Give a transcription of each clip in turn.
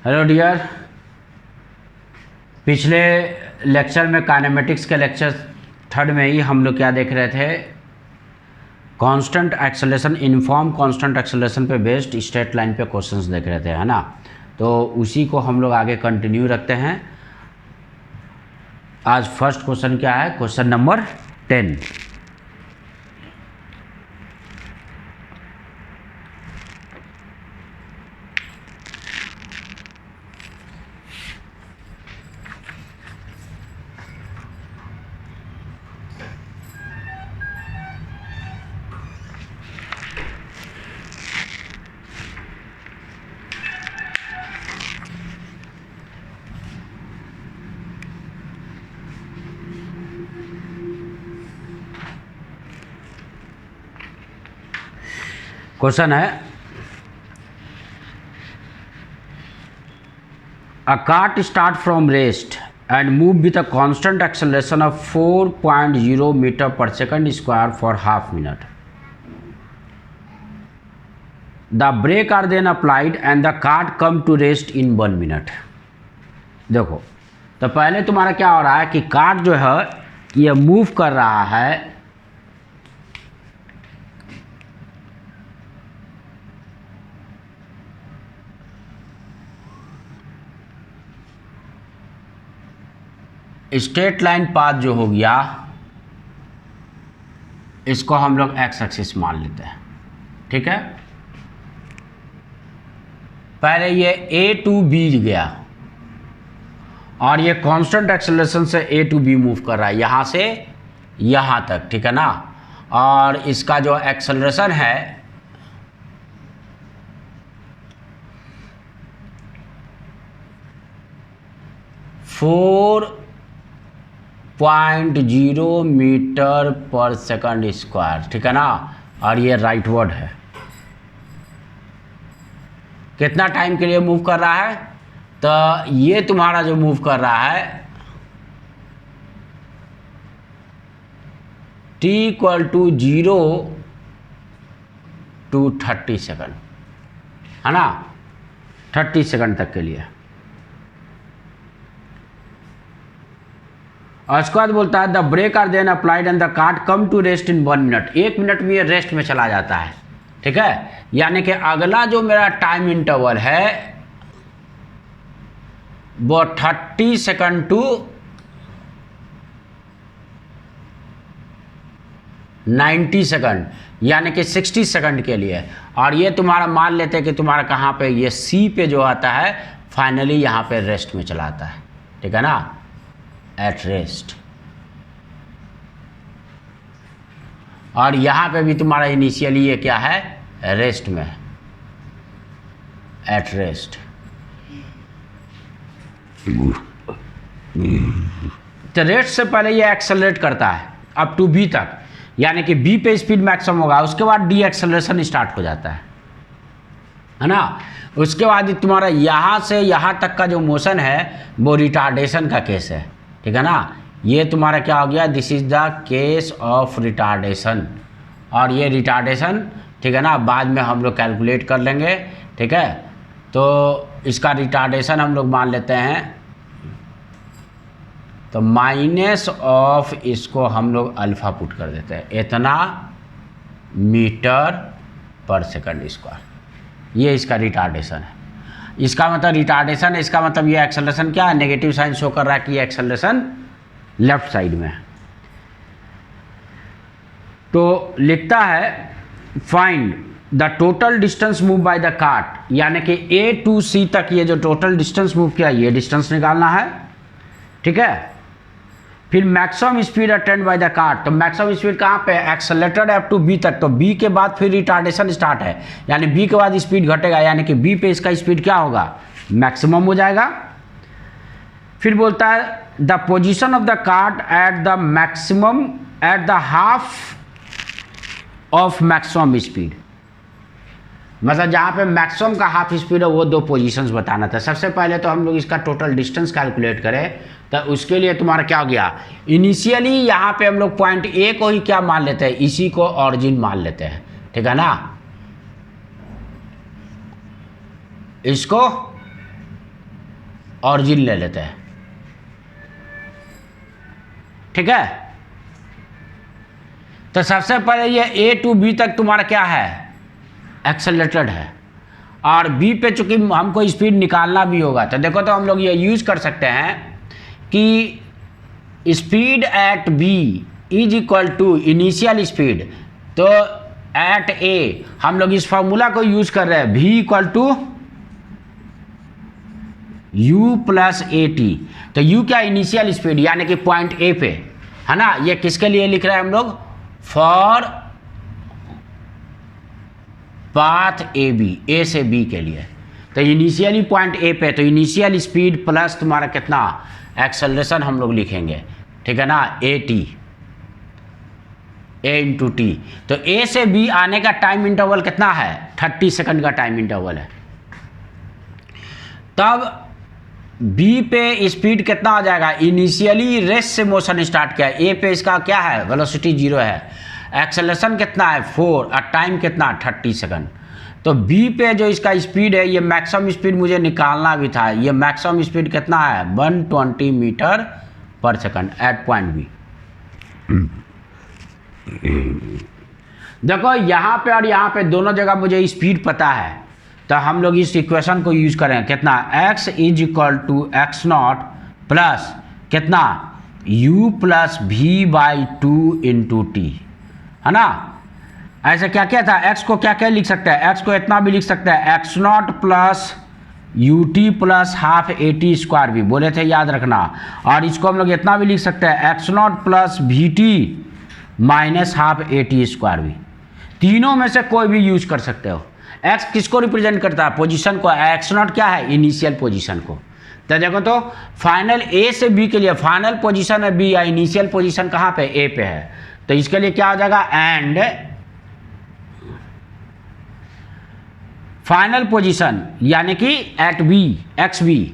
Hello dear, पिछले lecture में kinematics के लेक्चर थर्ड में ही हम लोग क्या देख रहे थे, constant acceleration, uniform constant acceleration पे बेस्ड स्ट्रेट लाइन पे क्वेश्चंस देख रहे थे, है ना। तो उसी को हम लोग आगे कंटिन्यू रखते हैं। आज फर्स्ट क्वेश्चन क्या है, क्वेश्चन नंबर 10। क्वेश्चन है, a cart start from rest and move with a constant acceleration of 4.0 meter per second square for half minute. The brake are then applied and the cart come to rest in 1 minute. देखो, तो पहले तुम्हारा क्या हो रहा है कि cart जो है ये मूव कर रहा है स्ट्रेट लाइन पाथ जो हो गया, इसको हम लोग एक्स एक्सिस मान लेते हैं, ठीक है। पहले ये ए टू बी गया और ये कांस्टेंट एक्सेलरेशन से ए टू बी मूव कर रहा है, यहाँ से यहाँ तक, ठीक है ना। और इसका जो एक्सेलरेशन है फोर 0.0 मीटर पर सेकंड स्क्वायर, ठीक है ना। और ये राइट वर्ड है। कितना टाइम के लिए मूव कर रहा है, तो ये तुम्हारा जो मूव कर रहा है t = 0 to 30 सेकंड, है ना, 30 सेकंड तक के लिए। और उसके बाद बोलता है the brake are then applied and the cart come to rest in 1 minute. 1 minute में ये रेस्ट में चला जाता है, ठीक है। यानी कि अगला जो मेरा टाइम इंटरवल है वो 30 सेकंड टू 90 सेकंड, यानी कि 60 सेकंड के लिए। और ये तुम्हारा मान लेते हैं कि तुम्हारा कहाँ पे, ये सी पे जो आता है फाइनली यहाँ पे रेस्ट में चला आता है, ठीक है ना, एट रेस्ट। और यहां पे भी तुम्हारा इनिशियली ये क्या है, रेस्ट में, एट रेस्ट। तो रेस्ट से पहले ये एक्सेलरेट करता है अप टू बी तक, यानी कि बी पे स्पीड मैक्सिमम होगा, उसके बाद डी एक्सेलरेशन स्टार्ट हो जाता है ना। उसके बाद तुम्हारा यहां से यहां तक का जो मोशन है वो रिटार्डेशन का केस है, ठीक है ना। ये तुम्हारा क्या हो गया, this is the case of retardation. और ये रिटार्डेशन, ठीक है ना, बाद में हम लोग कैलकुलेट कर लेंगे, ठीक है। तो इसका रिटार्डेशन हम लोग मान लेते हैं, तो माइनस ऑफ इसको हम लोग अल्फा पुट कर देते हैं, इतना मीटर पर सेकंड स्क्वायर। ये इसका रिटार्डेशन है। इसका मतलब रिटार्डेशन, इसका मतलब ये एक्सेलरेशन क्या है, नेगेटिव साइन शो कर रहा है कि ये एक्सेलरेशन लेफ्ट साइड में है। तो लिखता है find the total distance move by the cart, यानी कि ए टू सी तक ये जो टोटल डिस्टेंस मूव किया ये डिस्टेंस निकालना है, ठीक है। फिर maximum speed attend by the cart, तो मैक्सिमम स्पीड कहाँ पे, एक्सेलरेटेड अप टू बी तक, तो बी के बाद फिर रिटार्डेशन स्टार्ट है, यानी बी के बाद स्पीड घटेगा, यानी कि बी पे इसका स्पीड क्या होगा, मैक्सिमम हो जाएगा। फिर बोलता है the position of the cart at the maximum at the half of maximum speed, मतलब जहाँ पे मैक्सिमम का हाफ स्पीड है वो दो पोजीशंस बताना था। सबसे पहले तो हम लोग इसका टोटल डिस्टेंस कैलकुलेट करें, तो उसके लिए तुम्हारा क्या हो गया, इनिशियली यहाँ पे हम लोग पॉइंट ए को ही क्या मान लेते हैं, इसी को ऑरिजिन मान लेते हैं, ठीक है ना। इसको ऑरिजिन ले लेते हैं, ठीक है। तो सबसे पहले ये ए टू बी तक तुम्हारा क्या है, एक्सेलरेटेड है, और बी पे चूंकि हमको स्पीड निकालना भी होगा, तो देखो तो हम लोग ये यूज कर सकते हैं कि speed at B is equal to initial speed. तो एट ए हम लोग इस फॉर्मूला को यूज कर रहे हैं, v equal to u plus a t. तो u क्या, इनिशियल स्पीड यानी कि पॉइंट ए पे, है ना। ये किसके लिए लिख रहे हैं हम लोग, for path A B, A से बी के लिए। तो इनिशियली पॉइंट ए पे, तो इनिशियल स्पीड प्लस तुम्हारा कितना एक्सेलरेशन हम लोग लिखेंगे, ठीक है ना, A T, A into T. तो ए से बी आने का टाइम इंटरवल कितना है, 30 सेकंड का टाइम इंटरवल है। तब बी पे स्पीड कितना आ जाएगा, इनिशियली रेस्ट से मोशन स्टार्ट किया, ए पे इसका क्या है, वेलोसिटी 0 है, एक्सेलरेशन कितना है 4 और टाइम कितना 30 सेकंड। तो बी पे जो इसका स्पीड है, ये मैक्सिमम स्पीड मुझे निकालना भी था, ये मैक्सिमम स्पीड कितना है 120 मीटर पर सेकंड एट पॉइंट बी। देखो यहाँ पे और यहाँ पे दोनों जगह मुझे स्पीड पता है, तो हम लोग इस इक्वेशन को यूज करें, कितना x is equal to x not plus कितना u plus v by 2 into t, है ना। ऐसा क्या क्या था, x को क्या क्या लिख सकते हैं, x को इतना भी लिख सकते हैं, x not plus u t plus half a t square भी बोले थे, याद रखना। और इसको हम लोग इतना भी लिख सकते हैं, x not plus we T minus half a t square भी। तीनों में से कोई भी यूज कर सकते हो। x किसको रिप्रेजेंट करता है, पोजीशन को, एक्स नॉट क्या है, इनिशियल पोजीशन को। तो देखो तो फाइनल ए से बी के लिए फाइनल पोजीशन है बी, या इनिशियल पोजीशन कहाँ पे, ए पे है। तो इसके लिए क्या हो जाएगा, एंड फाइनल पोजीशन यानी कि at B x B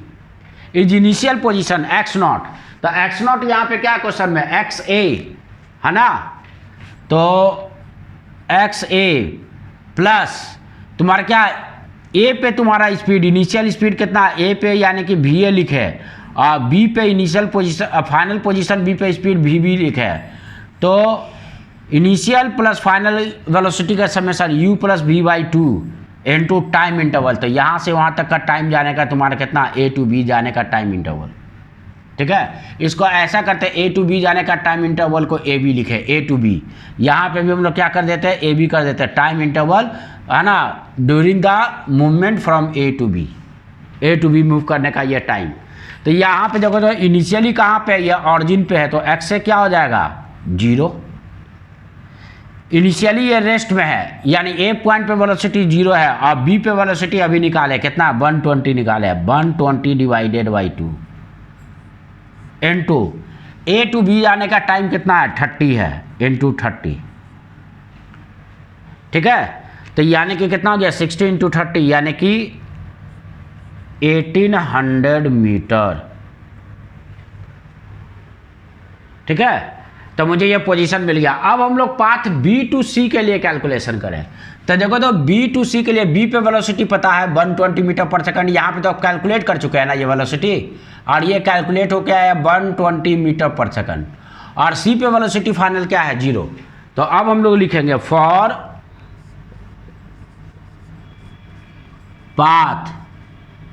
is initial position x naught. तो एक्स नॉट यहाँ पे क्या क्वेश्चन में, एक्स ए, है ना। तो एक्स ए प्लस तुम्हारा क्या, ए पे तुम्हारा स्पीड, इनिशियल स्पीड कितना, ए पे यानी कि वी ए लिखे, और बी पे initial position, final position B पे स्पीड वी बी लिखे। तो इनिशियल प्लस फाइनल वेलोसिटी का summation u plus v by 2 into time interval. तो यहाँ से वहाँ तक का टाइम जाने का तुम्हारा कितना, ए टू बी जाने का टाइम इंटरवल, ठीक है। इसको ऐसा करते हैं, ए टू बी जाने का टाइम इंटरवल को ए बी लिखे, ए टू बी। यहाँ पे भी हम लोग क्या कर देते हैं, ए बी कर देते हैं, टाइम इंटरवल, है ना, during the movement from A to B, A to B move करने का ये टाइम। तो यहाँ पे देखो तो इनिशियली कहाँ पे, ये ऑरिजिन पे है, तो एक्स से क्या हो जाएगा 0। इनिशियली ये रेस्ट में है, यानी ए पॉइंट पे वेलोसिटी 0 है, और बी पे वेलोसिटी अभी निकाले कितना 120 निकाले, 120 divided by 2 into A to B आने का टाइम कितना है 30 है, इंटू 30, ठीक है। तो यानी कि कितना हो गया 60 इंटू 30 यानी कि 1800 मीटर, ठीक है। तो मुझे ये पोजीशन मिल गया। अब हम लोग पाथ बी टू सी के लिए कैलकुलेशन करें। तो देखो तो बी टू सी के लिए बी पे वेलोसिटी पता है 120 मीटर पर सेकंड, यहाँ पे तो आप कैलकुलेट कर चुके हैं ना ये वेलोसिटी, और ये कैलकुलेट हो गया है 120 मीटर पर सेकंड, और सी पे वेलोसिटी फाइनल क्या है 0। तो अब हम लोग लिखेंगे फॉर पाथ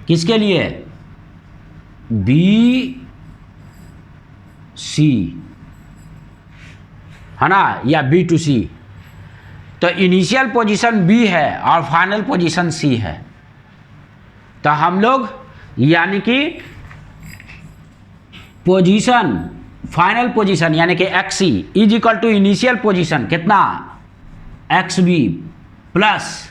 किसके लिए, बी सी, है ना, या बी टू सी। तो इनिशियल पोजीशन बी है और फाइनल पोजीशन सी है। तो हम लोग यानी कि पोजीशन, फाइनल पोजीशन यानी कि x C is equal to initial position कितना x b plus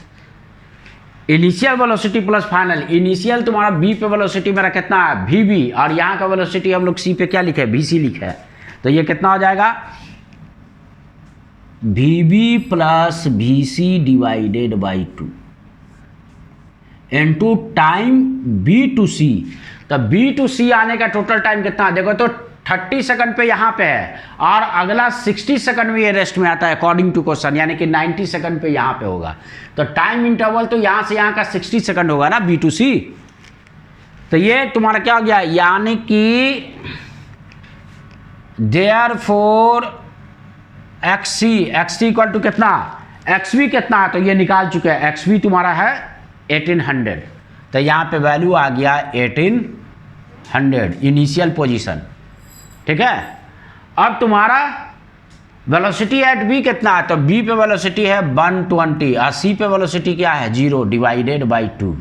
initial velocity plus final. Initial तुम्हारा बी पे वेलोसिटी मेरा कितना है वी बी, और यहाँ का वेलोसिटी हम लोग सी पे क्या लिखे वी सी लिखे। तो ये कितना हो जाएगा v b plus v c divided by 2 into time b to c. तो बी टू सी आने का टोटल टाइम कितना देखो तो 30 सेकंड पे यहाँ पे है, और अगला 60 सेकंड में ये रेस्ट में आता है अकॉर्डिंग टू क्वेश्चन, यानी कि 90 सेकंड पे यहाँ पे होगा। तो टाइम इंटरवल तो यहाँ से यहाँ का 60 सेकंड होगा ना बी टू सी। तो ये तुम्हारा क्या हो गया, यानी कि therefore x C equal to कितना, एक्स वी कितना है, तो ये निकाल चुके हैं, एक्स वी तुम्हारा है 1800, तो यहाँ पे वैल्यू आ गया 1800 इनिशियल पोजीशन। ठीक है, अब तुम्हारा वेलोसिटी एट बी कितना है, तो बी पे वेलोसिटी है 120 और सी पे वेलोसिटी क्या है 0 divided by 2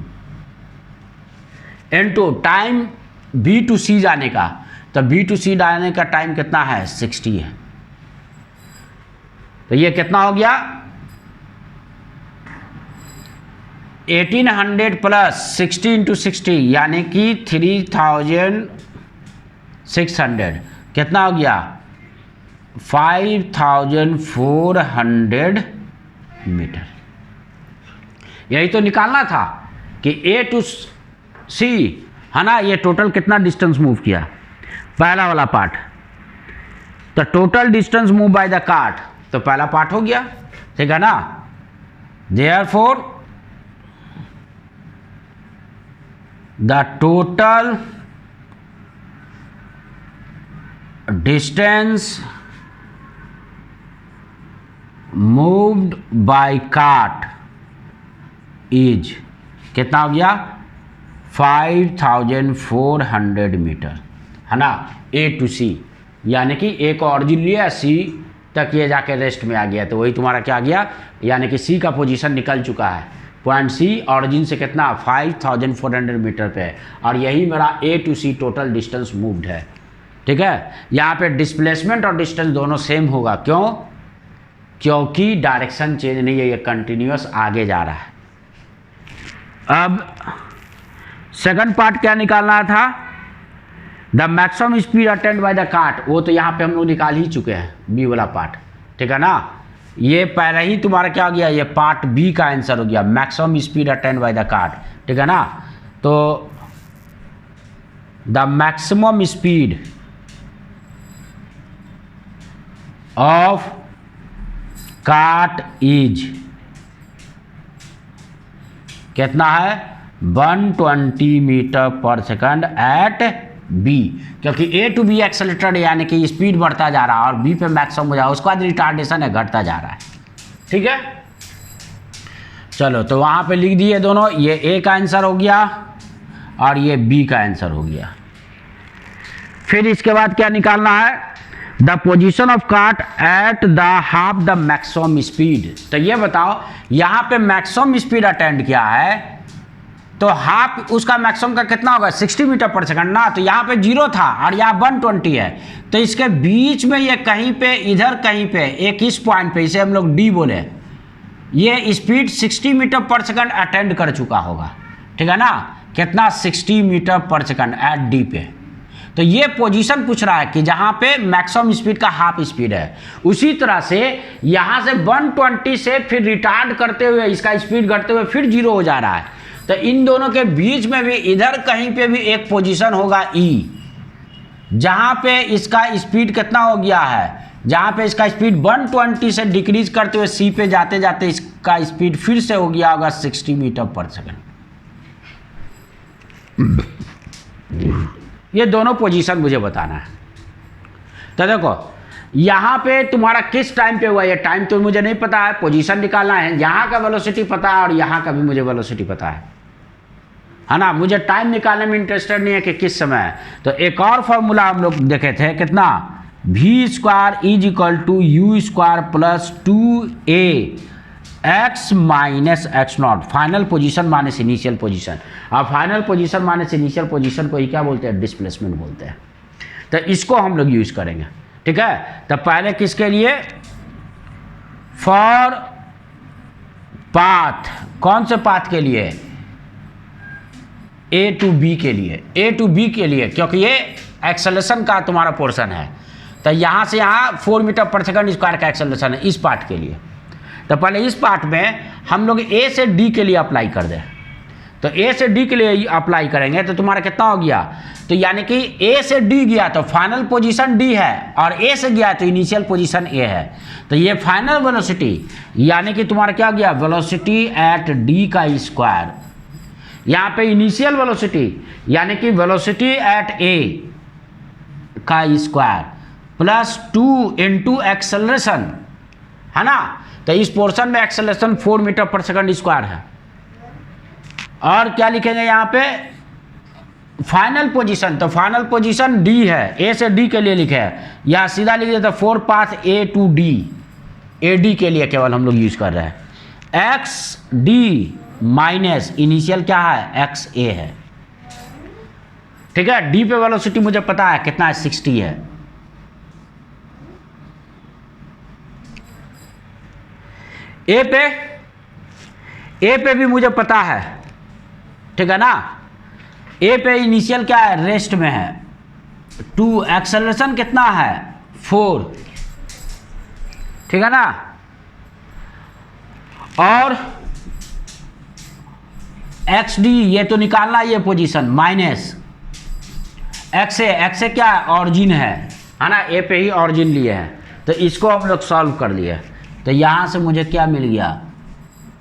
into time b to c जाने का, तो बी टू सी जाने का टाइम कितना है 60 है, तो ये कितना हो गया 1800 प्लस 60 इंटू 60 यानी कि 3600 कितना हो गया 5400 मीटर। यही तो निकालना था कि ए टू सी है ना, ये टोटल कितना डिस्टेंस मूव किया, पहला वाला पार्ट, तो total distance move by the cart, तो पहला पार्ट हो गया, ठीक है ना। Therefore the total distance moved by cart is कितना हो गया 5400 मीटर, है ना, ए टू सी, यानी कि ए को ऑरिजिन लिया, सी तक ये जाके रेस्ट में आ गया, तो वही तुम्हारा क्या आ गया, यानी कि सी का पोजीशन निकल चुका है, पॉइंट सी ऑरिजिन से कितना 5400 मीटर पे है, और यही मेरा a to c total distance moved है। ठीक है, यहाँ पे डिस्प्लेसमेंट और डिस्टेंस दोनों सेम होगा, क्यों, क्योंकि डायरेक्शन चेंज नहीं है, ये कंटिन्यूअस आगे जा रहा है। अब सेकंड पार्ट क्या निकालना था, the maximum speed attend by the cart, वो तो यहाँ पे हम लोग निकाल ही चुके हैं, बी वाला पार्ट, ठीक है ना, ये पहले ही तुम्हारा क्या हो गया, ये पार्ट बी का आंसर हो गया, maximum speed attend by the cart, ठीक है ना। तो the maximum speed of cart is कितना है 120 मीटर पर सेकंड एट बी, क्योंकि ए टू बी एक्सेलेरेटेड यानी कि स्पीड बढ़ता जा रहा है और बी पे मैक्सिमम हो जाए, उसके बाद रिटार्डेशन है घटता जा रहा है। ठीक है, चलो तो वहाँ पे लिख दिए दोनों, ये ए का आंसर हो गया और ये बी का आंसर हो गया। फिर इसके बाद क्या निकालना है, the position of cart at the half the maximum speed, तो ये बताओ यहाँ पे मैक्सिमम स्पीड अटेंड किया है, तो हाफ उसका मैक्सिमम का कितना होगा 60 मीटर पर सेकंड ना, तो यहाँ पे 0 था और यहाँ 120 है, तो इसके बीच में ये कहीं पे इधर कहीं पे एक इस पॉइंट पे, इसे हम लोग डी बोले, ये स्पीड 60 मीटर पर सेकंड अटेंड कर चुका होगा, ठीक है ना, कितना 60 मीटर पर सेकंड एट डी पे। तो ये पोजीशन पूछ रहा है कि जहाँ पे मैक्सिमम स्पीड का हाफ स्पीड है, उसी तरह से यहाँ से 120 से फिर रिटार्ड करते हुए इसका स्पीड घटते हुए फिर 0 हो जा रहा है, तो इन दोनों के बीच में भी इधर कहीं पे भी एक पोजीशन होगा ई, जहाँ पे इसका स्पीड कितना हो गया है, जहाँ पे इसका स्पीड 120 से डिक्रीज करते हुए सी पे जाते जाते इसका स्पीड फिर से हो गया होगा 60 मीटर पर सेकंड। ये दोनों पोजीशन मुझे बताना है। तो देखो यहाँ पे तुम्हारा किस टाइम पे हुआ, ये टाइम तो मुझे नहीं पता है, पोजीशन निकालना है, यहाँ का वेलोसिटी पता है और यहाँ का भी मुझे वेलोसिटी पता है ना, मुझे टाइम निकालने में इंटरेस्टेड नहीं है कि किस समय है। तो एक और फॉर्मूला हम लोग देखे थे, कितना v square is equal to u square plus 2a x minus x not, final position minus initial position. अब final position minus initial position को ही क्या बोलते हैं, डिस्प्लेसमेंट बोलते हैं। तो इसको हम लोग यूज करेंगे, ठीक है। तो पहले किसके लिए, फॉर पाथ, कौन से पाथ के लिए, ए टू बी के लिए, ए टू बी के लिए, क्योंकि ये एक्सेलरेशन का तुम्हारा पोर्शन है, तो यहाँ से यहाँ 4 मीटर पर सेकंड स्क्वायर का एक्सेलरेशन है इस पार्ट के लिए। तो पहले इस पार्ट में हम लोग ए से डी के लिए अप्लाई कर दें, तो ए से डी के लिए अप्लाई करेंगे तो तुम्हारा कितना हो गया, तो यानी कि ए से डी गया तो फाइनल पोजीशन डी है और ए से गया तो इनिशियल पोजीशन ए है, तो ये फाइनल वेलोसिटी यानी कि तुम्हारा क्या गया, वेलोसिटी एट डी का स्क्वायर, यहाँ पे इनिशियल वेलोसिटी यानी कि वेलोसिटी एट ए का स्क्वायर प्लस 2 इंटू एक्सेलरेशन, है ना। तो इस पोर्शन में एक्सेलरेशन 4 मीटर पर सेकंड स्क्वायर है। और क्या लिखेंगे यहाँ पे फाइनल पोजीशन, तो फाइनल पोजीशन डी है, ए से डी के लिए लिखे हैं, या सीधा लिख देते 4 path A to D, A D के लिए केवल हम लोग यूज कर रहे हैं। एक्स डी माइनस इनिशियल क्या है एक्स ए है, ठीक है। डी पे वेलोसिटी मुझे पता है कितना है 60 है। ए पे भी मुझे पता है, ठीक है ना। ए पे इनिशियल क्या है रेस्ट में है 2, एक्सेलरेशन कितना है 4, ठीक है ना। और एक्स डी ये तो निकालना ये पोजीशन माइनस एक्स ए क्या है ऑरिजिन है ना। ए पे ही ऑरिजिन लिए हैं, तो इसको हम लोग सॉल्व कर लिए। तो यहाँ से मुझे क्या मिल गया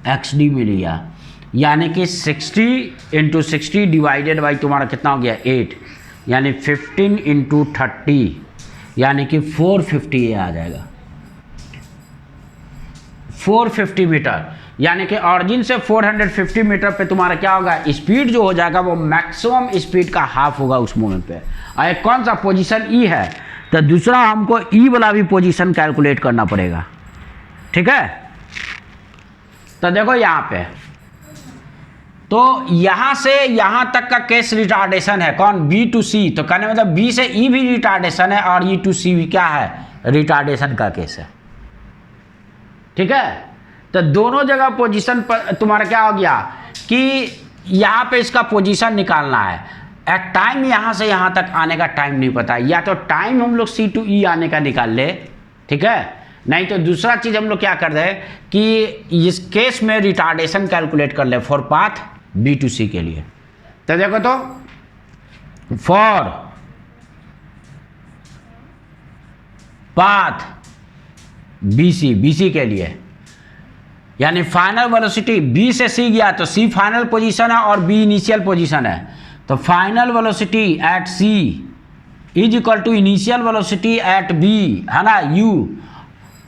एक्स डी मिल गया, यानी कि 60 इंटू 60 डिवाइडेड बाई तुम्हारा कितना हो गया 8, यानी 15 इंटू 30 यानी कि 450 ये आ जाएगा 450 मीटर, यानी कि ऑरिजिन से 450 मीटर पे तुम्हारा क्या होगा स्पीड जो हो जाएगा वो मैक्सिमम स्पीड का हाफ होगा उस मोमेंट पे। और एक कौन सा पोजीशन ई है, तो दूसरा हमको ई वाला भी पोजीशन कैलकुलेट करना पड़ेगा, ठीक है। तो देखो यहाँ पे, तो यहाँ से यहाँ तक का केस रिटार्डेशन है कौन बी टू सी, तो कहने मतलब बी से ई भी रिटार्डेशन है और ई टू सी भी क्या है रिटार्डेशन का केस है, ठीक है। तो दोनों जगह पोजीशन पर तुम्हारा क्या हो गया कि यहाँ पे इसका पोजीशन निकालना है। एट टाइम यहाँ से यहाँ तक आने का टाइम नहीं पता, या तो टाइम हम लोग सी टू ई आने का निकाल ले, ठीक है, नहीं तो दूसरा चीज़ हम लोग क्या कर रहे कि इस केस में रिटार्डेशन कैलकुलेट कर ले for path B to C के लिए। तो देखो तो फॉर पाथ बी सी के लिए, यानी फाइनल वेलोसिटी बी से सी गया तो सी फाइनल पोजीशन है और बी इनिशियल पोजीशन है, तो final velocity at C is equal to initial velocity at B, है ना यू।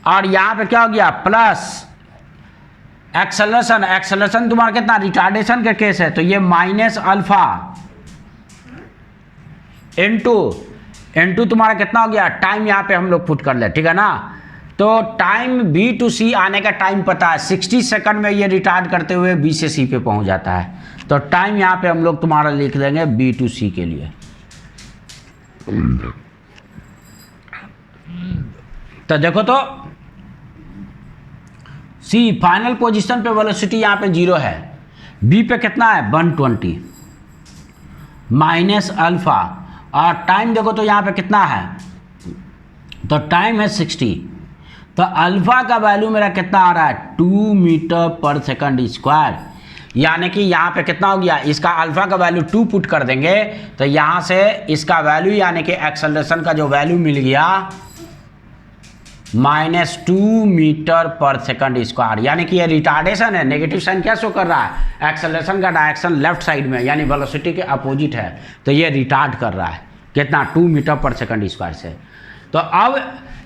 और यहाँ पे क्या हो गया प्लस एक्सेलरेशन तुम्हारा कितना रिटार्डेशन का केस है, तो ये माइनस अल्फा इनटू तुम्हारा कितना हो गया टाइम, यहाँ पे हम लोग पुट कर ले, ठीक है ना। तो टाइम बी टू सी आने का टाइम पता है 60 सेकंड में ये रिटार्ड करते हुए बी से सी पे पहुंच जाता है, तो टाइम यहाँ पे हम लोग तुम्हारा लिख देंगे बी टू सी के लिए। तो देखो तो सी फाइनल पोजीशन पे वेलोसिटी यहाँ पे 0 है, बी पे कितना है 120 माइनस अल्फा, और टाइम देखो तो यहाँ पे कितना है, तो टाइम है 60, तो अल्फा का वैल्यू मेरा कितना आ रहा है 2 मीटर पर सेकंड स्क्वायर, यानी कि यहाँ पे कितना हो गया इसका अल्फा का वैल्यू 2 पुट कर देंगे, तो यहाँ से इसका वैल्यू यानी कि एक्सेलरेशन का जो वैल्यू मिल गया -2 मीटर पर सेकंड स्क्वायर, यानी कि ये रिटार्डेशन है, नेगेटिव साइन क्या शो कर रहा है एक्सेलरेशन का डायरेक्शन लेफ्ट साइड में यानी वेलोसिटी के अपोजिट है, तो ये रिटार्ड कर रहा है कितना 2 मीटर पर सेकंड स्क्वायर से। तो अब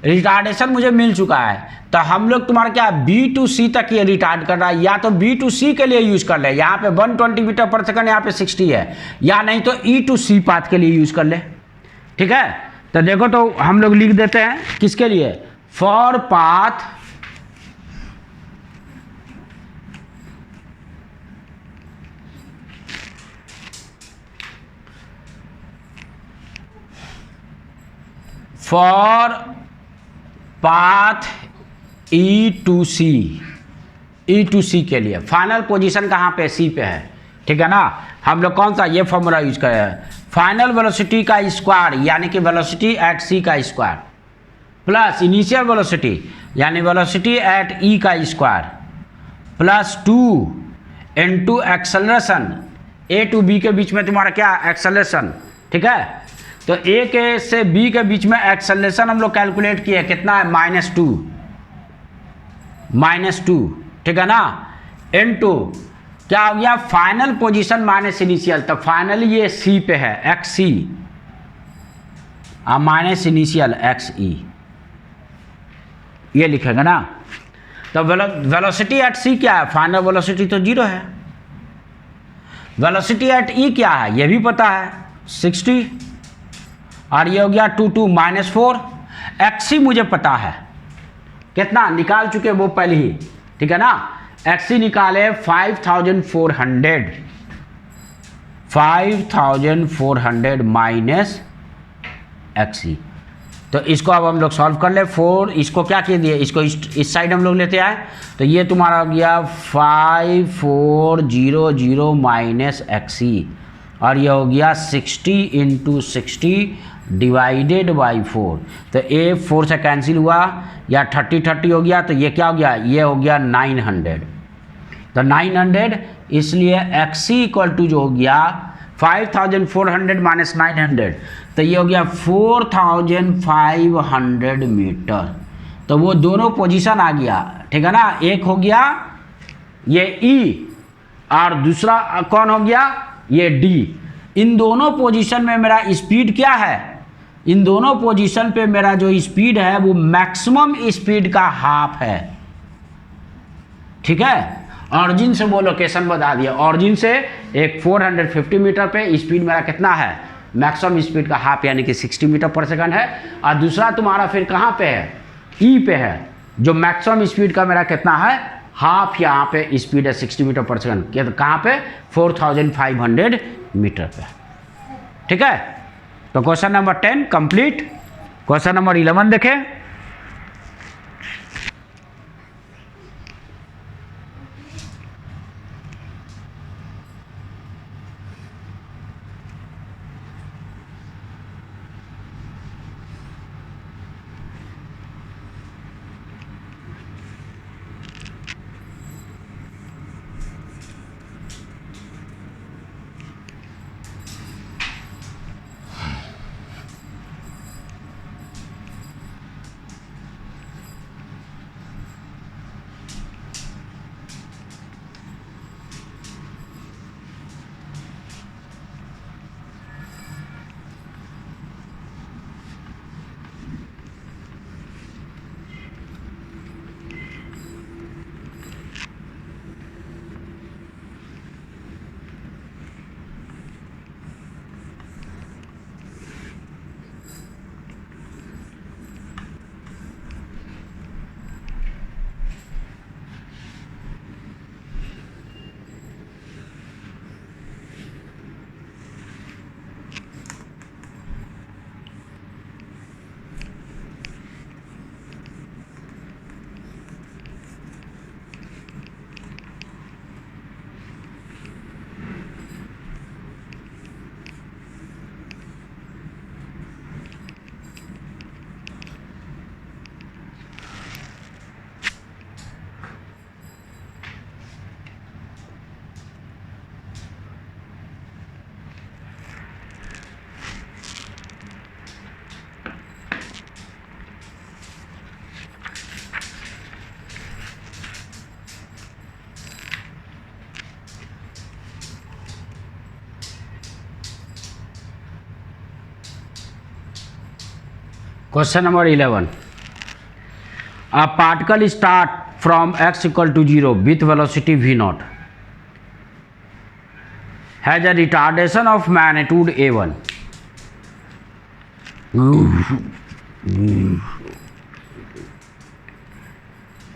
रिटार्डेशन मुझे मिल चुका है, तो हम लोग तुम्हारा क्या बी टू सी तक ये रिटार्ड कर रहा है, या तो बी टू सी के लिए यूज कर ले, यहाँ पे 120 मीटर पर सेकंड यहाँ पे 60 है, या नहीं तो ई टू सी पाथ के लिए यूज कर ले, ठीक है। तो देखो तो हम लोग लिख देते हैं किसके लिए for path E to C के लिए फाइनल पोजीशन कहाँ पे सी पे है, ठीक है ना। हम लोग कौन सा ये फॉर्मूला यूज कर रहे हैं फाइनल वेलोसिटी का स्क्वायर यानी कि वेलोसिटी एट सी का स्क्वायर प्लस इनिशियल वेलोसिटी यानी वेलोसिटी एट ई का square plus 2 into acceleration A to B के बीच में तुम्हारा क्या एक्सेलरेशन, ठीक है। तो ए के से बी के बीच में एक्सेलरेशन हम लोग कैलकुलेट किए कितना है -2, ठीक है ना, इनटू क्या हो गया, फाइनल पोजीशन माइनस इनिशियल, तो फाइनली ये सी पे है, x C minus initial x ई, ये लिखेगा ना। तो वेलोसिटी एट सी क्या है, फाइनल वेलोसिटी तो 0 है। वेलोसिटी एट ई क्या है, ये भी पता है 60, और ये हो गया 2 2 -4। एक्स सी मुझे पता है कितना निकाल चुके वो पहले ही, ठीक है ना। एक्स सी निकाले 5400 माइनस एक्स सी। तो इसको अब हम लोग सॉल्व कर ले। 4 इसको क्या किए दिए, इसको इस साइड हम लोग लेते आए, तो ये तुम्हारा हो गया 5400 माइनस एक्स सी, और ये हो गया 60 × 60 डिवाइडेड बाई 4। तो ए 4 से कैंसिल हुआ, या 30 30 हो गया, तो ये क्या हो गया, ये हो गया 900। तो 900, इसलिए एक्स सी इक्वल टू जो हो गया 5400 माइनस 900, तो ये हो गया 4500 मीटर। तो वो दोनों पोजीशन आ गया, ठीक है ना। एक हो गया ये ई, और दूसरा कौन हो गया, ये डी। इन दोनों पोजीशन में मेरा स्पीड क्या है, इन दोनों पोजीशन पे मेरा जो स्पीड है वो मैक्सिमम स्पीड का हाफ है, ठीक है। ऑरिजिन से वो लोकेशन बता दिया, ऑरिजिन से एक 450 मीटर पे स्पीड मेरा कितना है, मैक्सिमम स्पीड का हाफ, यानी कि 60 मीटर पर सेकंड है। और दूसरा तुम्हारा फिर कहाँ पे है, ई पे है, जो मैक्सिमम स्पीड का मेरा कितना है, हाफ, यहाँ पे स्पीड है 60 मीटर पर सेकंड, कहाँ पे 4500 मीटर पे, ठीक है। तो question number 10 complete. Question number 11 देखें। Question number 11. A particle start from x equal to 0 with velocity v0 has a retardation of magnitude a1.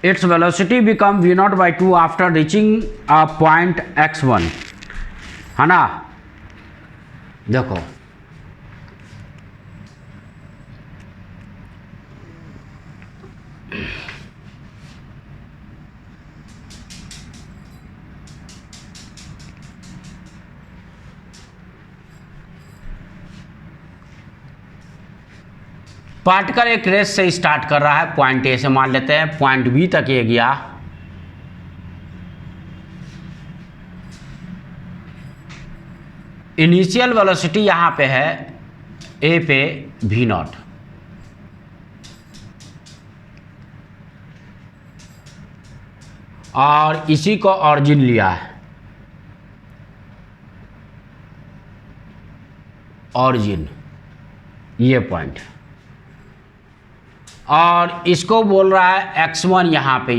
Its velocity become v0 by 2 after reaching a point x1. है ना, देखो particle एक race से start कर रहा है, point A से मान लेते हैं, पॉइंट बी तक ये गया, इनिशियल वेलोसिटी यहाँ पे है ए पे v0, और इसी को ऑरिजिन लिया है, ऑरिजिन, ये पॉइंट, और इसको बोल रहा है x1 यहाँ पे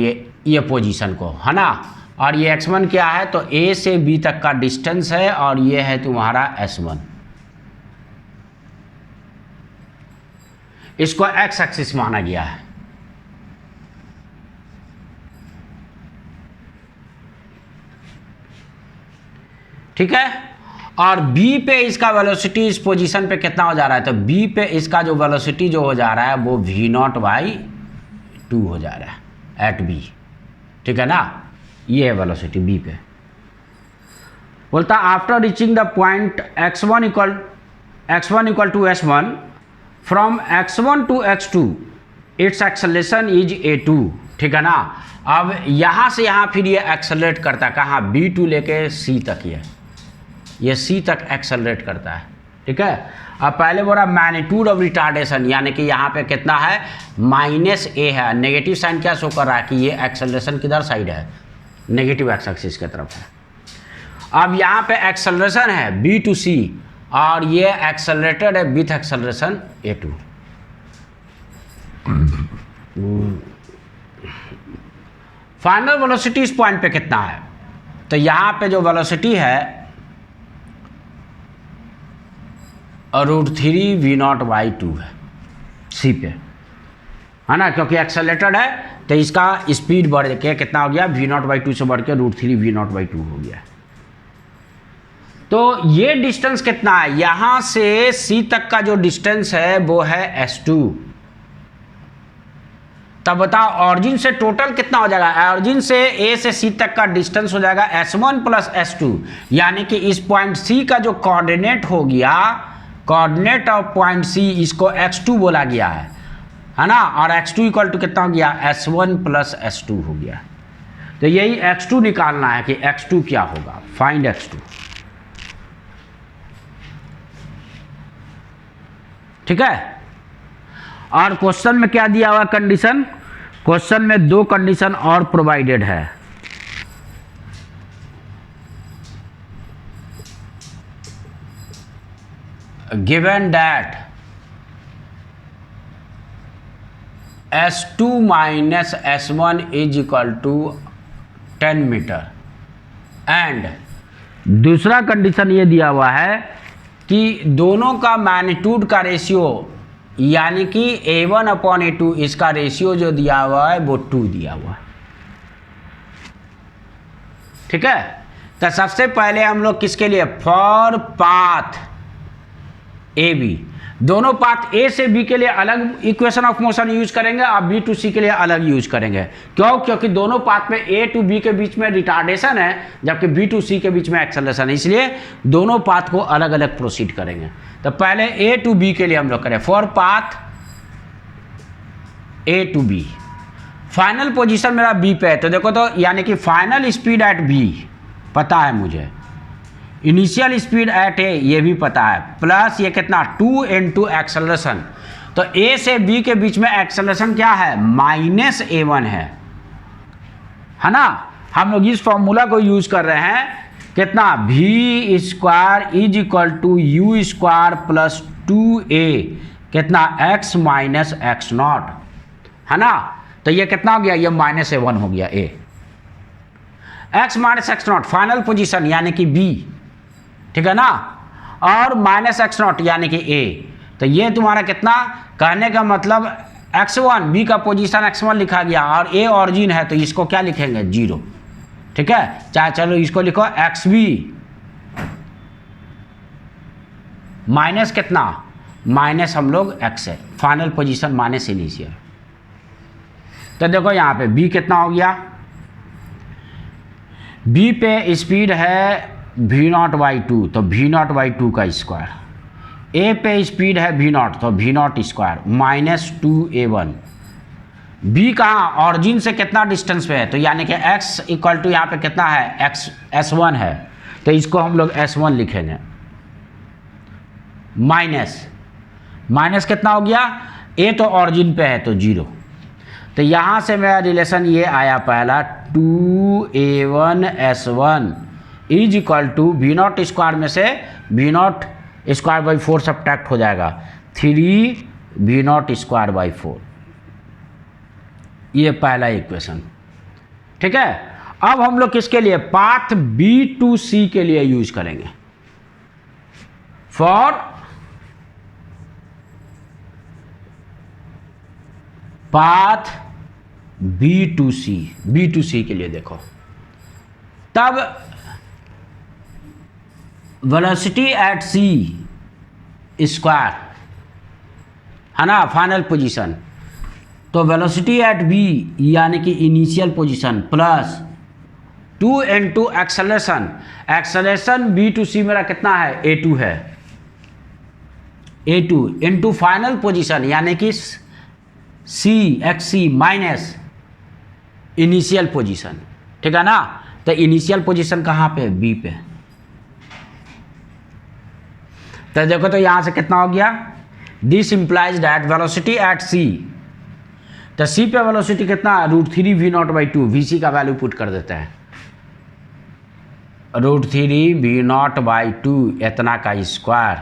ये पोजीशन को, है ना। और ये x1 क्या है, तो A से B तक का डिस्टेंस है, और ये है तुम्हारा S1। इसको x एक्सिस माना गया है। ठीक है, और B पे इसका वेलोसिटी इस पोजीशन पे कितना हो जा रहा है, तो B पे इसका जो वेलोसिटी जो हो जा रहा है वो v0/2 हो जा रहा है एट B। ठीक है ना, ये है वेलोसिटी B पे। बोलता after reaching the point x1 equal to s1 from x1 to x2 its acceleration is a2। ठीक है ना, अब यहाँ से यहाँ फिर ये एक्सेलरेट करता है, कहाँ, B2 लेके C तक, ये C तक एक्सेलरेट करता है। ठीक है, अब पहले बोला मैग्नीट्यूड ऑफ रिटार्डेशन, यानी कि यहाँ पे कितना है, -a है। नेगेटिव साइन क्या शो कर रहा है कि ये एक्सेलरेशन किधर साइड है, नेगेटिव एक्स एक्सिस की तरफ है। अब यहाँ पे एक्सेलरेशन है B to C, और ये एक्सेलरेटेड है with acceleration a2। Final velocity इस पॉइंट पे कितना है, तो यहाँ पे जो वेलोसिटी है √3 v0/2 है C पे, है ना, क्योंकि एक्सेलरेटेड है तो इसका स्पीड बढ़ के कितना हो गया, v0/2 से बढ़ के √3 v0/2 हो गया। तो ये डिस्टेंस कितना है, यहां से C तक का जो डिस्टेंस है वो है S2। तब बताओ ऑरिजिन से टोटल कितना हो जाएगा, ऑरिजिन से A से C तक का डिस्टेंस हो जाएगा S1 प्लस S2, यानी कि इस पॉइंट C का जो कोऑर्डिनेट हो गया, कोऑर्डिनेट ऑफ पॉइंट C, इसको x2 बोला गया है ना, और x2 इक्वल टू कितना हो गया, S1 प्लस S2 हो गया। तो यही x2 निकालना है कि x2 क्या होगा, फाइंड x2। ठीक है, और क्वेश्चन में क्या दिया हुआ कंडीशन, क्वेश्चन में दो कंडीशन और प्रोवाइडेड है। Given that S2 minus S1 is equal to 10 metre, and दूसरा कंडीशन ये दिया हुआ है कि दोनों का मैग्नीट्यूड का रेशियो, यानी कि A1/A2, इसका रेशियो जो दिया हुआ है वो 2 दिया हुआ है। ठीक है, तो सबसे पहले हम लोग किसके लिए, फॉर पाथ AB, दोनों पाथ A से B के लिए अलग इक्वेशन ऑफ मोशन यूज करेंगे और B to C के लिए अलग यूज करेंगे। क्यों, क्योंकि दोनों पाथ में A to B के बीच में रिटार्डेशन है, जबकि B to C के बीच में एक्सेलरेशन है, इसलिए दोनों पाथ को अलग अलग प्रोसीड करेंगे। तो पहले A to B के लिए हम लोग करें, for path A to B, final position मेरा B पे है, तो देखो तो यानी कि फाइनल स्पीड एट B पता है मुझे, इनिशियल स्पीड एट ए ये भी पता है, प्लस ये कितना 2 into एक्सेलरेशन। तो A से B के बीच में एक्सेलरेशन क्या है, -A1 है ना। हम लोग इस फॉर्मूला को यूज कर रहे हैं, कितना, v² is equal to u² plus 2a, कितना, x माइनस x0, है ना। तो ये कितना हो गया, ये -A1 हो गया, a, x minus x0 final position यानी कि B, ठीक है ना, और -x0 यानी कि A। तो ये तुम्हारा कितना, कहने का मतलब x1, B का पोजीशन x1 लिखा गया, और A ऑरिजिन है तो इसको क्या लिखेंगे, 0। ठीक है, चाहे चलो इसको लिखो xB माइनस कितना, माइनस हम लोग x है, फाइनल पोजीशन माइनस इनिशियल। तो देखो यहाँ पे B कितना हो गया, B पे स्पीड है v0/2, तो v0/2 का स्क्वायर, A पे स्पीड है v0, तो v0 square minus 2a1। B कहाँ, ऑरिजिन से कितना डिस्टेंस पे है, तो यानी कि x इक्वल टू यहाँ पे कितना है, x S1 है, तो इसको हम लोग S1 लिखेंगे, माइनस कितना हो गया, A तो ऑरिजिन पे है तो 0। तो यहाँ से मेरा रिलेशन ये आया पहला, 2a1 S1 is equal to v0 square में से v0 स्क्वायर बाई 4 सब्ट्रैक्ट हो जाएगा 3v0 स्क्वायर बाई 4। ये पहला इक्वेशन। ठीक है, अब हम लोग किसके लिए, पाथ B to C के लिए यूज करेंगे। For path B to C के लिए देखो, तब वेलोसिटी एट C स्क्वायर है ना, फाइनल पोजीशन, तो वेलोसिटी एट B यानी कि initial position plus 2 into acceleration, acceleration B to C मेरा कितना है, A2 है, A2 इंटू फाइनल पोजीशन यानी कि XC माइनस इनिशियल पोजीशन। ठीक है ना, तो इनिशियल पोजीशन कहाँ पे, B पे। तो देखो तो यहां से कितना हो गया, this implies that velocity at C, तो C पे वेलोसिटी कितना, √3v0/2, VC का वैल्यू पुट कर देते हैं, √3v0/2 इतना का स्क्वायर,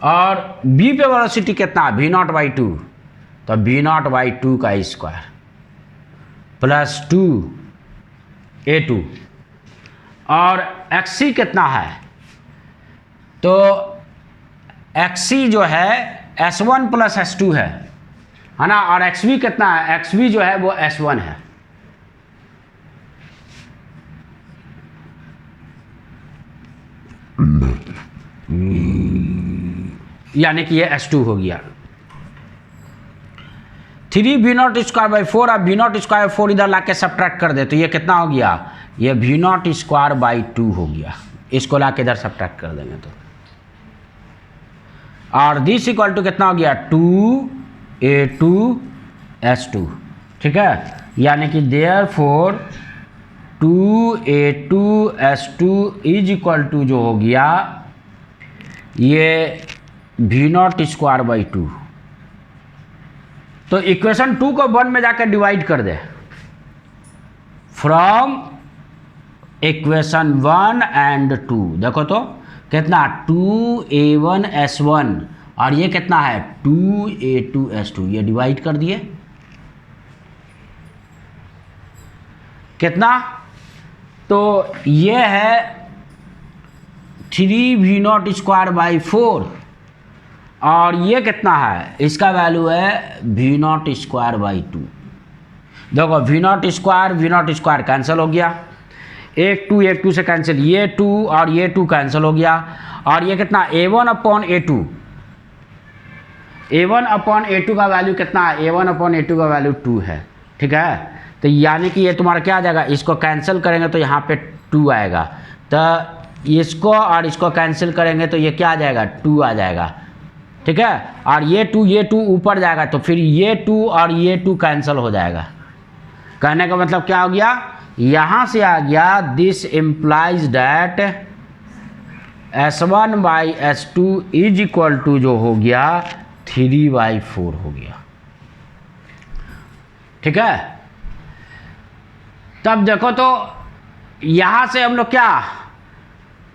और B पे वेलोसिटी कितना, v0/2, तो v0/2 का स्क्वायर प्लस 2a2, और XC कितना है, तो XC जो है S1 प्लस S2 है ना, और XV कितना है, XV जो है वो S1 है। यानी कि ये S2 हो गया। 3v0 स्क्वायर बाई 4, अब v0 स्क्वायर 4 इधर लाके सब्ट्रैक्ट कर दे तो ये कितना हो गया, ये v0 स्क्वायर बाई 2 हो गया, इसको लाके इधर सब्ट्रैक्ट कर देंगे तो, और दिस इक्वल टू कितना हो गया, 2a2s2। ठीक है, यानी कि therefore 2a2s2 is equal to जो हो गया ये v0 स्क्वायर बाई 2। तो इक्वेशन 2 को 1 में जाकर डिवाइड कर दे, फ्रॉम इक्वेशन 1 एंड 2, देखो तो कितना, 2a1s1, और ये कितना है, 2a2s2, ये डिवाइड कर दिए, कितना, तो ये है 3v0 स्क्वायर बाई 4, और ये कितना है, इसका वैल्यू है v0 स्क्वायर बाई 2। देखो v0 स्क्वायर कैंसिल हो गया, एक 2 से कैंसिल, ये 2 और ये 2 कैंसिल हो गया, और ये कितना, a1/a2, a1/a2 का वैल्यू कितना है, a1/a2 का वैल्यू 2 है। ठीक है, तो यानी कि ये तुम्हारा क्या आ जाएगा, इसको कैंसिल करेंगे तो यहाँ पे 2 आएगा, तो इसको और इसको कैंसिल करेंगे तो ये क्या आ जाएगा, 2 आ जाएगा। ठीक है, और ये 2 ऊपर जाएगा तो फिर ये 2 और ये 2 कैंसिल हो जाएगा। कहने का मतलब क्या हो गया, यहां से आ गया, this implies that S1/S2 is equal to जो हो गया 3/4 हो गया। ठीक है, तब देखो तो यहां से हम लोग क्या,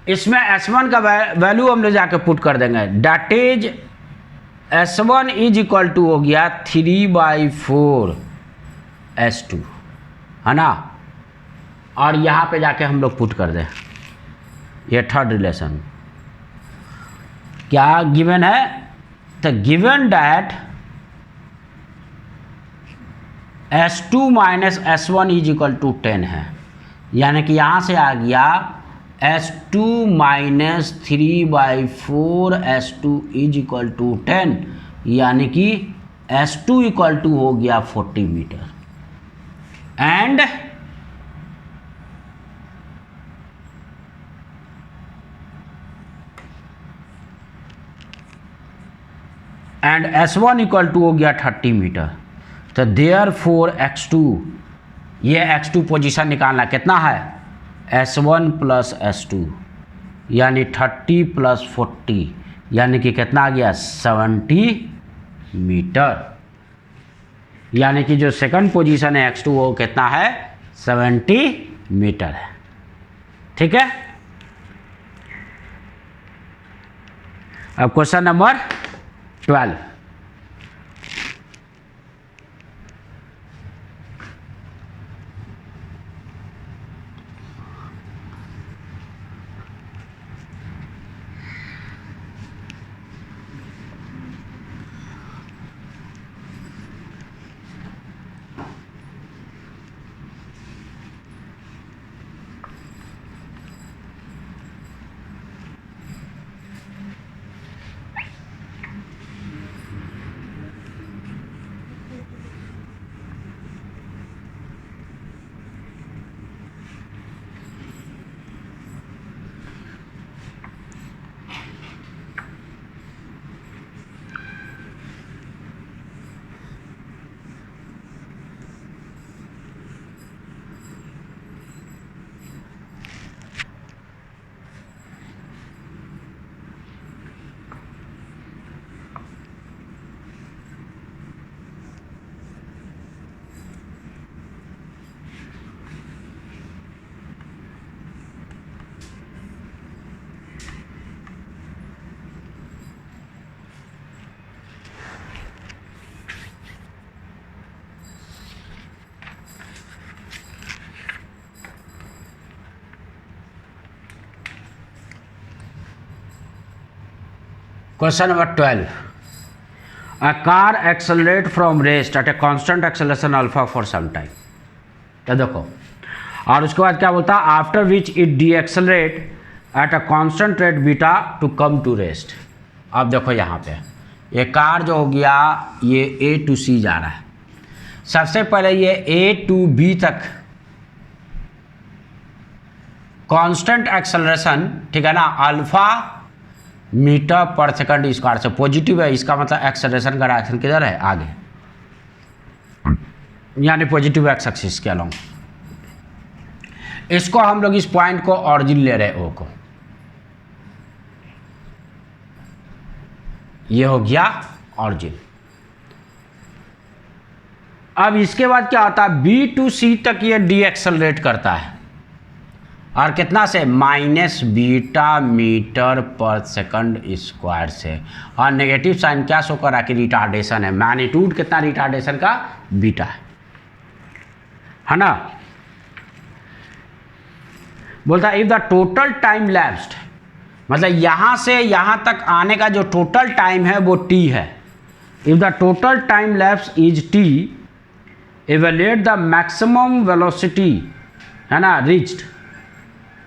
इसमें S1 का वैल्यू हम लोग जाके पुट कर देंगे, that is S1 is equal to हो गया 3/4 S2, है ना, और यहाँ पे जाके हम लोग पुट कर दें, ये थर्ड रिलेशन क्या गिवन है, तो given that S2 minus S1 is equal to 10 है, यानी कि यहाँ से आ गया S2 minus 3/4 S2 is equal to 10, यानी कि S2 इक्वल टू हो गया 40 metre, and S1 equal to हो गया 30 मीटर। तो देयरफॉर x2, ये x2 पोजीशन निकालना कितना है, S1 प्लस S2, यानी 30 प्लस 40, यानी कि कितना आ गया 70 मीटर, यानी कि जो सेकंड पोजीशन है x2 वो कितना है 70 मीटर है। ठीक है, अब question number 12। Question number 12. A car accelerate from rest at a constant acceleration alpha for some time. तो देखो, और उसके बाद क्या बोलता है, after which it decelerate at a constant rate beta to come to rest. अब देखो यहाँ पे ये कार जो हो गया ये ए टू सी जा रहा है। सबसे पहले ये ए टू बी तक कांस्टेंट एक्सेलरेशन, ठीक है ना, अल्फा मीटर पर सेकंड स्क्वायर से पॉजिटिव है, इसका मतलब एक्सेलरेशन का डायरेक्शन किधर है, आगे, यानी पॉजिटिव एक्स एक्सिस के अलोंग। इसको हम लोग इस पॉइंट को ऑरिजिन ले रहे हैं, ओ को, ये हो गया ऑरिजिन। अब इसके बाद क्या होता है, बी टू सी तक ये डी एक्सेलरेट करता है, और कितना से, माइनस बीटा मीटर पर सेकंड स्क्वायर से, और नेगेटिव साइन क्या शो कर रहा है कि रिटार्डेशन है, मैग्नीट्यूड कितना रिटार्डेशन का, बीटा है ना। बोलता है if the total time lapsed, मतलब यहां से यहां तक आने का जो टोटल टाइम है वो टी है। If the total time lapse is T, evaluate the maximum velocity, है ना, रिच्ड।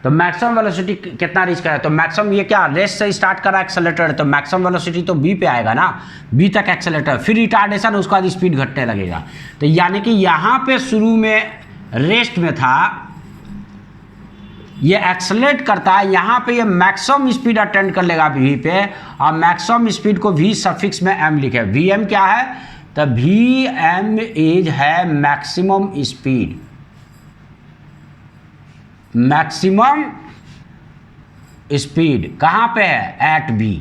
तो मैक्सिमम वेलोसिटी कितना रीच करा है, तो मैक्सिमम ये क्या रेस्ट से स्टार्ट करा एक्सेलेरेटर है, तो मैक्सिमम वेलोसिटी तो बी पे आएगा ना, बी तक एक्सेलेरेटर, फिर रिटार्डेशन, उसके बाद स्पीड घटने लगेगा। तो यानी कि यहाँ पे शुरू में रेस्ट में था, ये एक्सेलेरेट करता है, यहाँ पे ये मैक्सिमम स्पीड अटेंड कर लेगा वी पे, और मैक्सिमम स्पीड को वी सफिक्स में एम लिखे। वी एम क्या है, तो वी एम इज है मैक्सिमम स्पीड, मैक्सिमम स्पीड कहाँ पे है, एट बी,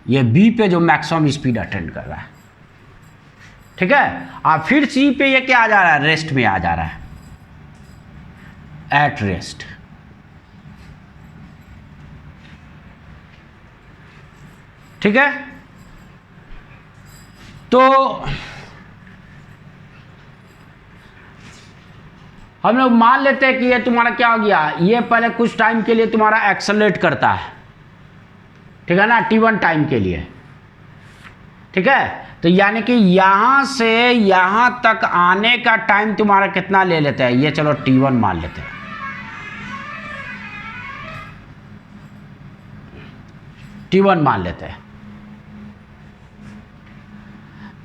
ये बी पे जो मैक्सिमम स्पीड अटेंड कर रहा है, ठीक है। और फिर सी पे ये क्या आ जा रहा है, रेस्ट में आ जा रहा है, एट रेस्ट, ठीक है। तो हम लोग मान लेते हैं कि ये तुम्हारा क्या हो गया, ये पहले कुछ टाइम के लिए तुम्हारा एक्सेलरेट करता है, ठीक है ना, T1 टाइम के लिए, ठीक है। तो यानी कि यहां से यहां तक आने का टाइम तुम्हारा कितना ले लेते हैं, ये चलो T1 मान लेते हैं, T1 मान लेते हैं।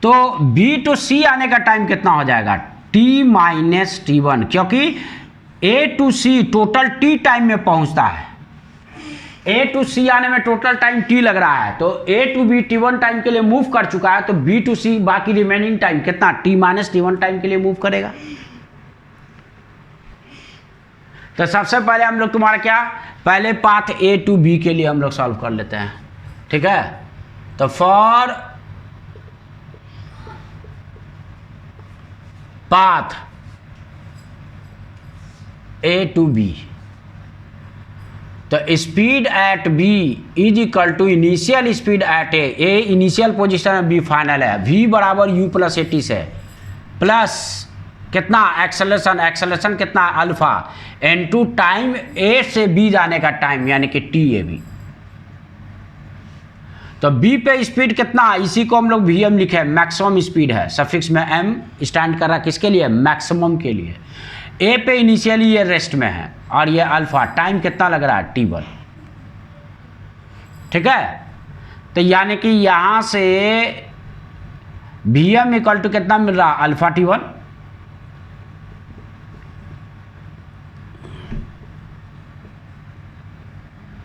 तो B टू C आने का टाइम कितना हो जाएगा, T माइनस T1, क्योंकि A to C total T time में पहुंचता है, A टू C आने में टोटल टाइम T लग रहा है, तो A to B T1 time के लिए मूव कर चुका है, तो B टू C बाकी रिमेनिंग टाइम कितना, T माइनस T1 टाइम के लिए मूव करेगा। तो सबसे पहले हम लोग तुम्हारा क्या, पहले पाथ A टू B के लिए हम लोग सॉल्व कर लेते हैं, ठीक है। तो for path A to B, तो speed at B is equal to initial speed at A initial position है, बी फाइनल है, v बराबर u प्लस ए टी से प्लस कितना एक्सेलरेशन कितना अल्फा इनटू टाइम ए से बी जाने का टाइम यानी कि टी ए बी। तो बी पे स्पीड कितना, इसी को हम लोग vm लिखे, मैक्सिमम स्पीड है, सफिक्स में m स्टैंड कर रहा है किसके लिए, मैक्सिमम के लिए। ए पे इनिशियली ये रेस्ट में है और ये अल्फा, टाइम कितना लग रहा है t1, ठीक है। तो यानी कि यहां से vm इक्वल टू कितना मिल रहा, अल्फा t1,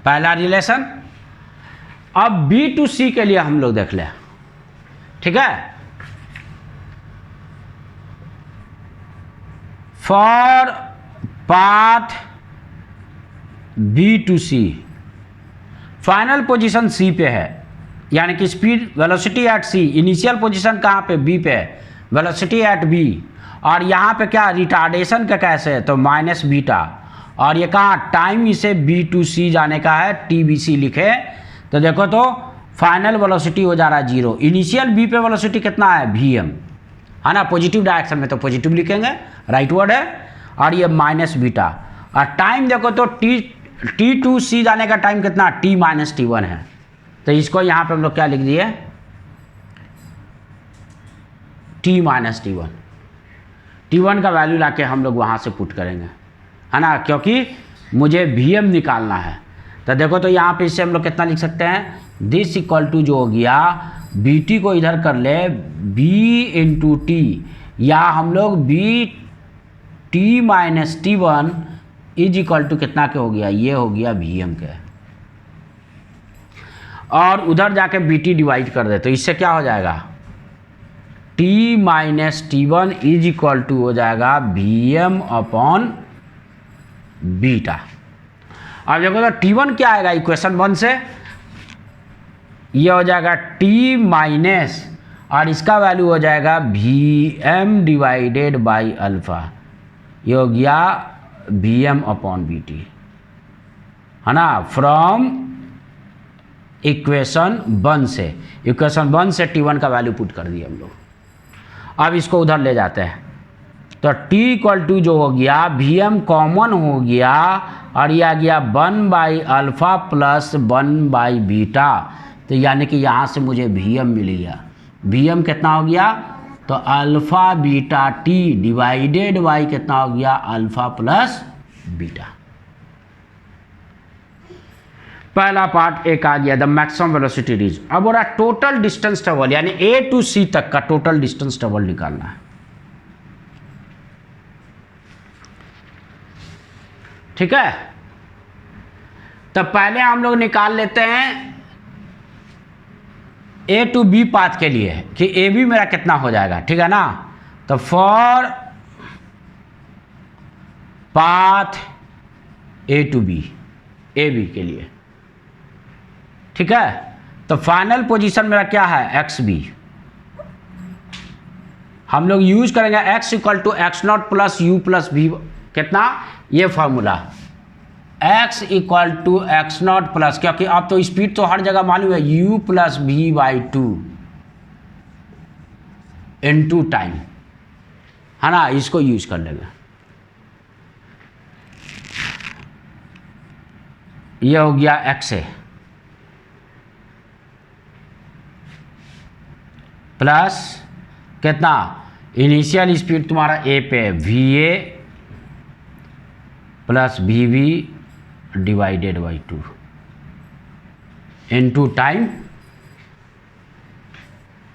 पहला रिलेशन। अब B टू C के लिए हम लोग देख लें, ठीक है। For path B to C final position C पे है, यानी कि speed velocity at C, initial position कहाँ पे, B पे है, वेलोसिटी एट B, और यहाँ पे क्या रिटार्डेशन का कैसे है, तो माइनस बीटा, और ये कहाँ टाइम इसे B टू C जाने का है, TBC लिखे। तो देखो तो फाइनल वेलोसिटी हो जा रहा है 0, इनिशियल B पे वेलोसिटी कितना है vm, है ना, पॉजिटिव डायरेक्शन में तो पॉजिटिव लिखेंगे, राइट वर्ड है, और ये माइनस बीटा, और टाइम देखो तो टी टू सी जाने का टाइम कितना, t माइनस टी1 है। तो इसको यहाँ पे हम लोग क्या लिख दिए, t माइनस टी1 का वैल्यू लाके हम लोग वहाँ से पुट करेंगे, है ना, क्योंकि मुझे vm निकालना है। तो देखो तो यहाँ पे इससे हम लोग कितना लिख सकते हैं, दिस इक्वल टू जो हो गया bt को इधर कर ले b इंटू टी, या हम लोग b t minus t one is equal to कितना के हो गया, ये हो गया vm के, और उधर जाके bt डिवाइड कर दे तो इससे क्या हो जाएगा, t minus t one is equal to हो जाएगा vm अपॉन बीटा। अब देखो तो T1 क्या आएगा इक्वेशन 1 से, ये हो जाएगा T माइनस, और इसका वैल्यू हो जाएगा Vm डिवाइडेड बाई अल्फा, ये हो गया Vm अपॉन Bt, है ना, फ्रॉम इक्वेशन 1 से, इक्वेशन 1 से T1 का वैल्यू पुट कर दिया हम लोग। अब इसको उधर ले जाते हैं तो t इक्वल टू जो हो गया Vm कॉमन हो गया, और ये आ गया 1 by alpha plus 1 by beta, तो यानी कि यहाँ से मुझे Vm मिल गया। Vm कितना हो गया, तो alpha beta t divided by कितना हो गया, अल्फ़ा प्लस बीटा। पहला पार्ट एक आ गया, द मैक्सिमम वेलोसिटी रीच। अब हो रहा टोटल डिस्टेंस ट्रेवल, यानी A टू C तक का टोटल डिस्टेंस ट्रेवल निकालना है, ठीक है। तो पहले हम लोग निकाल लेते हैं A टू B पाथ के लिए कि ए बी मेरा कितना हो जाएगा, ठीक है ना। तो for path A to B, A B के लिए, ठीक है। तो फाइनल पोजीशन मेरा क्या है, एक्स बी, हम लोग यूज करेंगे x equal to x not plus u plus b, कितना, ये formula x equal to x not plus, क्योंकि अब तो स्पीड तो हर जगह मालूम है, u plus v by 2 into time, है ना, इसको यूज कर लेंगे। ये हो गया x है प्लस कितना, इनिशियल स्पीड तुम्हारा a पे va plus v divided by 2 into time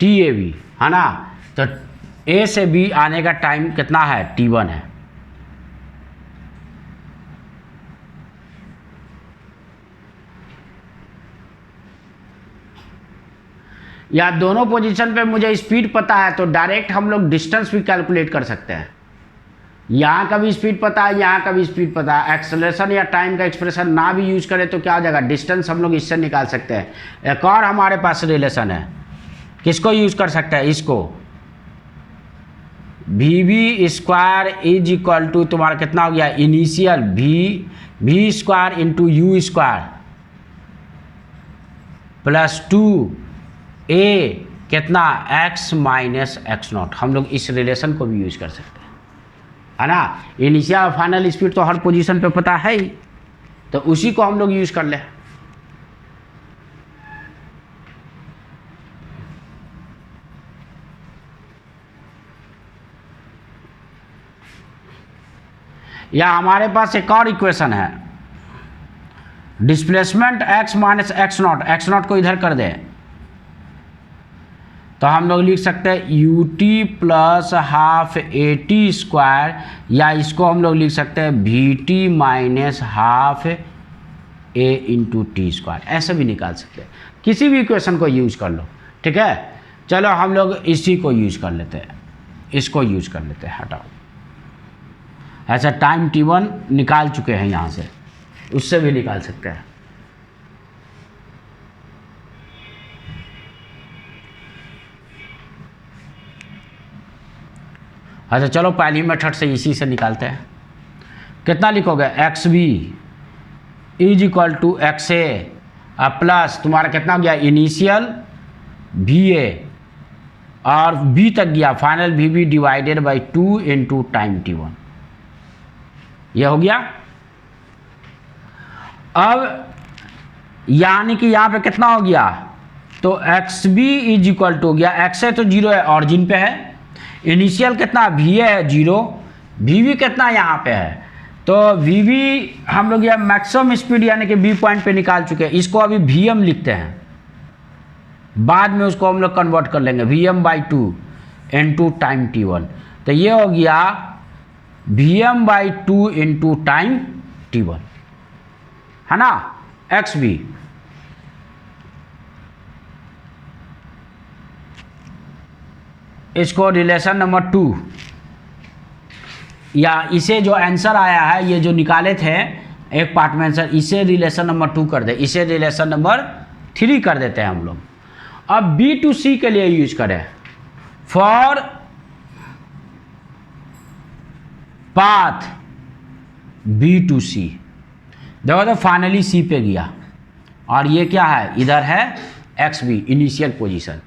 t A B, है ना। तो A से B आने का टाइम कितना है, T1 है। या दोनों पोजीशन पे मुझे स्पीड पता है तो डायरेक्ट हम लोग डिस्टेंस भी कैलकुलेट कर सकते हैं। यहाँ का भी स्पीड पता है, यहाँ का भी स्पीड पता है, एक्सेलरेशन या टाइम का एक्सप्रेशन ना भी यूज करें तो क्या हो जाएगा, डिस्टेंस हम लोग इससे निकाल सकते हैं। एक और हमारे पास रिलेशन है, किसको यूज कर सकते हैं, इसको, v square is equal to तुम्हारा कितना हो गया, initial v square into u square plus 2a कितना x माइनस एक्स नॉट। हम लोग इस रिलेशन को भी यूज कर सकते हैं, है ना। इनिशियल और फाइनल स्पीड तो हर पोजीशन पे पता है ही, तो उसी को हम लोग यूज कर ले। या हमारे पास एक और इक्वेशन है, displacement x minus x not को इधर कर दे तो हम लोग लिख सकते हैं you t plus half a t square, या इसको हम लोग लिख सकते हैं we T minus half A into T square, ऐसे भी निकाल सकते हैं। किसी भी इक्वेशन को यूज कर लो, ठीक है। चलो हम लोग इसी को यूज कर लेते हैं, इसको यूज कर लेते हैं, हटाओ। ऐसा टाइम t1 निकाल चुके हैं यहाँ से, उससे भी निकाल सकते हैं। अच्छा चलो पहली मेथड से इसी से निकालते हैं। कितना लिखोगे, x B is equal to x A plus तुम्हारा कितना हो गया, इनिशियल वी ए और बी तक गया final v B divided by 2 into time t1, ये हो गया। अब यानी कि यहाँ पे कितना हो गया, तो x B is equal to हो गया, एक्स है तो 0 है, ऑरिजिन पे है। इनिशियल कितना वी है 0, वी वी कितना यहाँ पे है, तो वी वी हम लोग यह मैक्सिमम स्पीड यानी कि बी पॉइंट पे निकाल चुके हैं। इसको अभी वी एम लिखते हैं, बाद में उसको हम लोग कन्वर्ट कर लेंगे v m by 2 into time t1। तो ये हो गया v m by 2 into time t1, है ना, एक्स बी। इसको रिलेशन नंबर 2, या इसे जो आंसर आया है ये जो निकाले थे एक पार्ट में आंसर, इसे रिलेशन नंबर 2 कर दे, इसे रिलेशन नंबर 3 कर देते हैं हम लोग। अब बी टू सी के लिए यूज करें, फॉर पाथ बी टू सी। देखो तो फाइनली सी पे गया, और ये क्या है, इधर है x B initial position,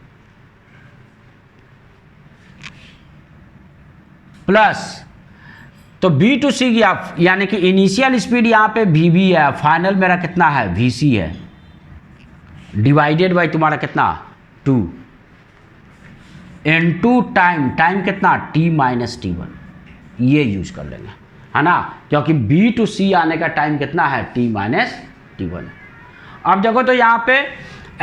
plus तो बी टू सी गया, यानी कि इनिशियल स्पीड यहाँ पे वी बी है, फाइनल मेरा कितना है वी सी है, डिवाइडेड बाई तुम्हारा कितना 2 इनटू टाइम कितना t माइनस t1, ये यूज कर लेंगे, है ना, क्योंकि बी टू सी आने का टाइम कितना है t माइनस t1। अब देखो तो यहाँ पे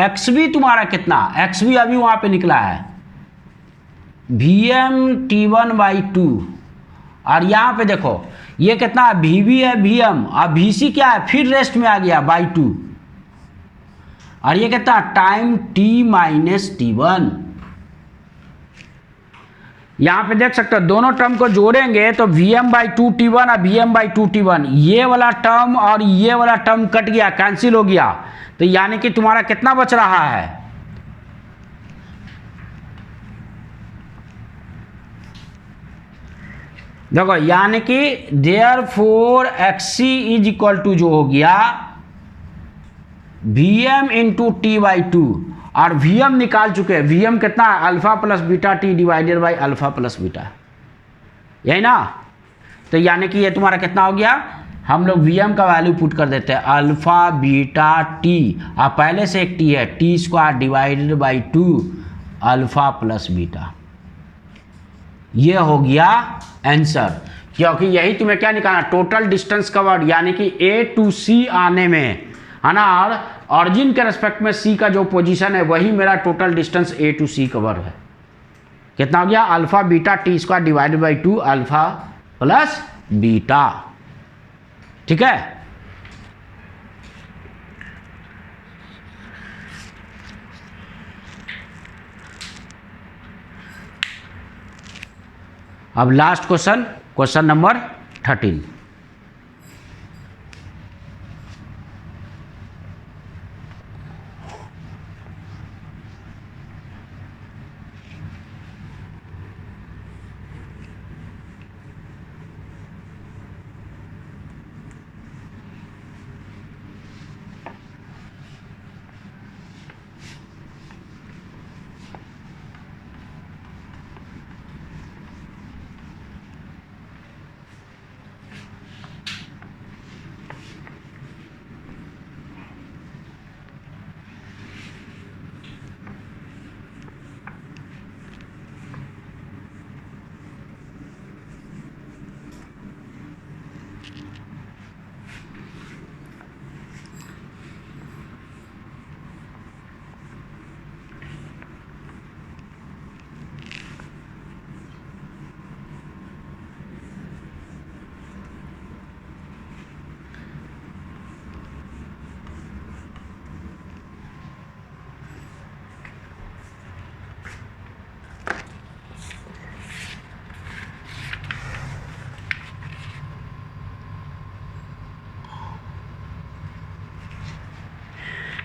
एक्स बी तुम्हारा कितना, एक्स बी अभी वहाँ पे निकला है वी एम t1 बाई 2, और यहाँ पे देखो ये कितना है वी बी है वी एम, और वी सी क्या है फिर रेस्ट में आ गया बाई 2, और ये कितना टाइम t माइनस t1। यहाँ पे देख सकते हो दोनों टर्म को जोड़ेंगे तो वी एम बाई 2 t1 और वी एम बाई 2 t1, ये वाला टर्म और ये वाला टर्म कट गया, कैंसिल हो गया, तो यानी कि तुम्हारा कितना बच रहा है, देखो यानी कि therefore x C is equal to जो हो गया v m into t by 2, और वी एम निकाल चुके हैं, वी एम कितना है alpha plus beta T divided by alpha plus beta, यही ना। तो यानी कि ये तुम्हारा कितना हो गया, हम लोग वी एम का वैल्यू पुट कर देते हैं अल्फा बीटा टी, और पहले से एक टी है T square divided by 2 alpha plus beta, ये हो गया आंसर। क्योंकि यही तुम्हें क्या निकालना, टोटल डिस्टेंस कवर्ड, यानी कि ए टू सी आने में, है ना, और ऑरिजिन के रेस्पेक्ट में सी का जो पोजीशन है वही मेरा total distance A to C cover है। कितना हो गया, alpha beta t square divided by 2 alpha plus beta, ठीक है। अब लास्ट क्वेश्चन, क्वेश्चन नंबर 13।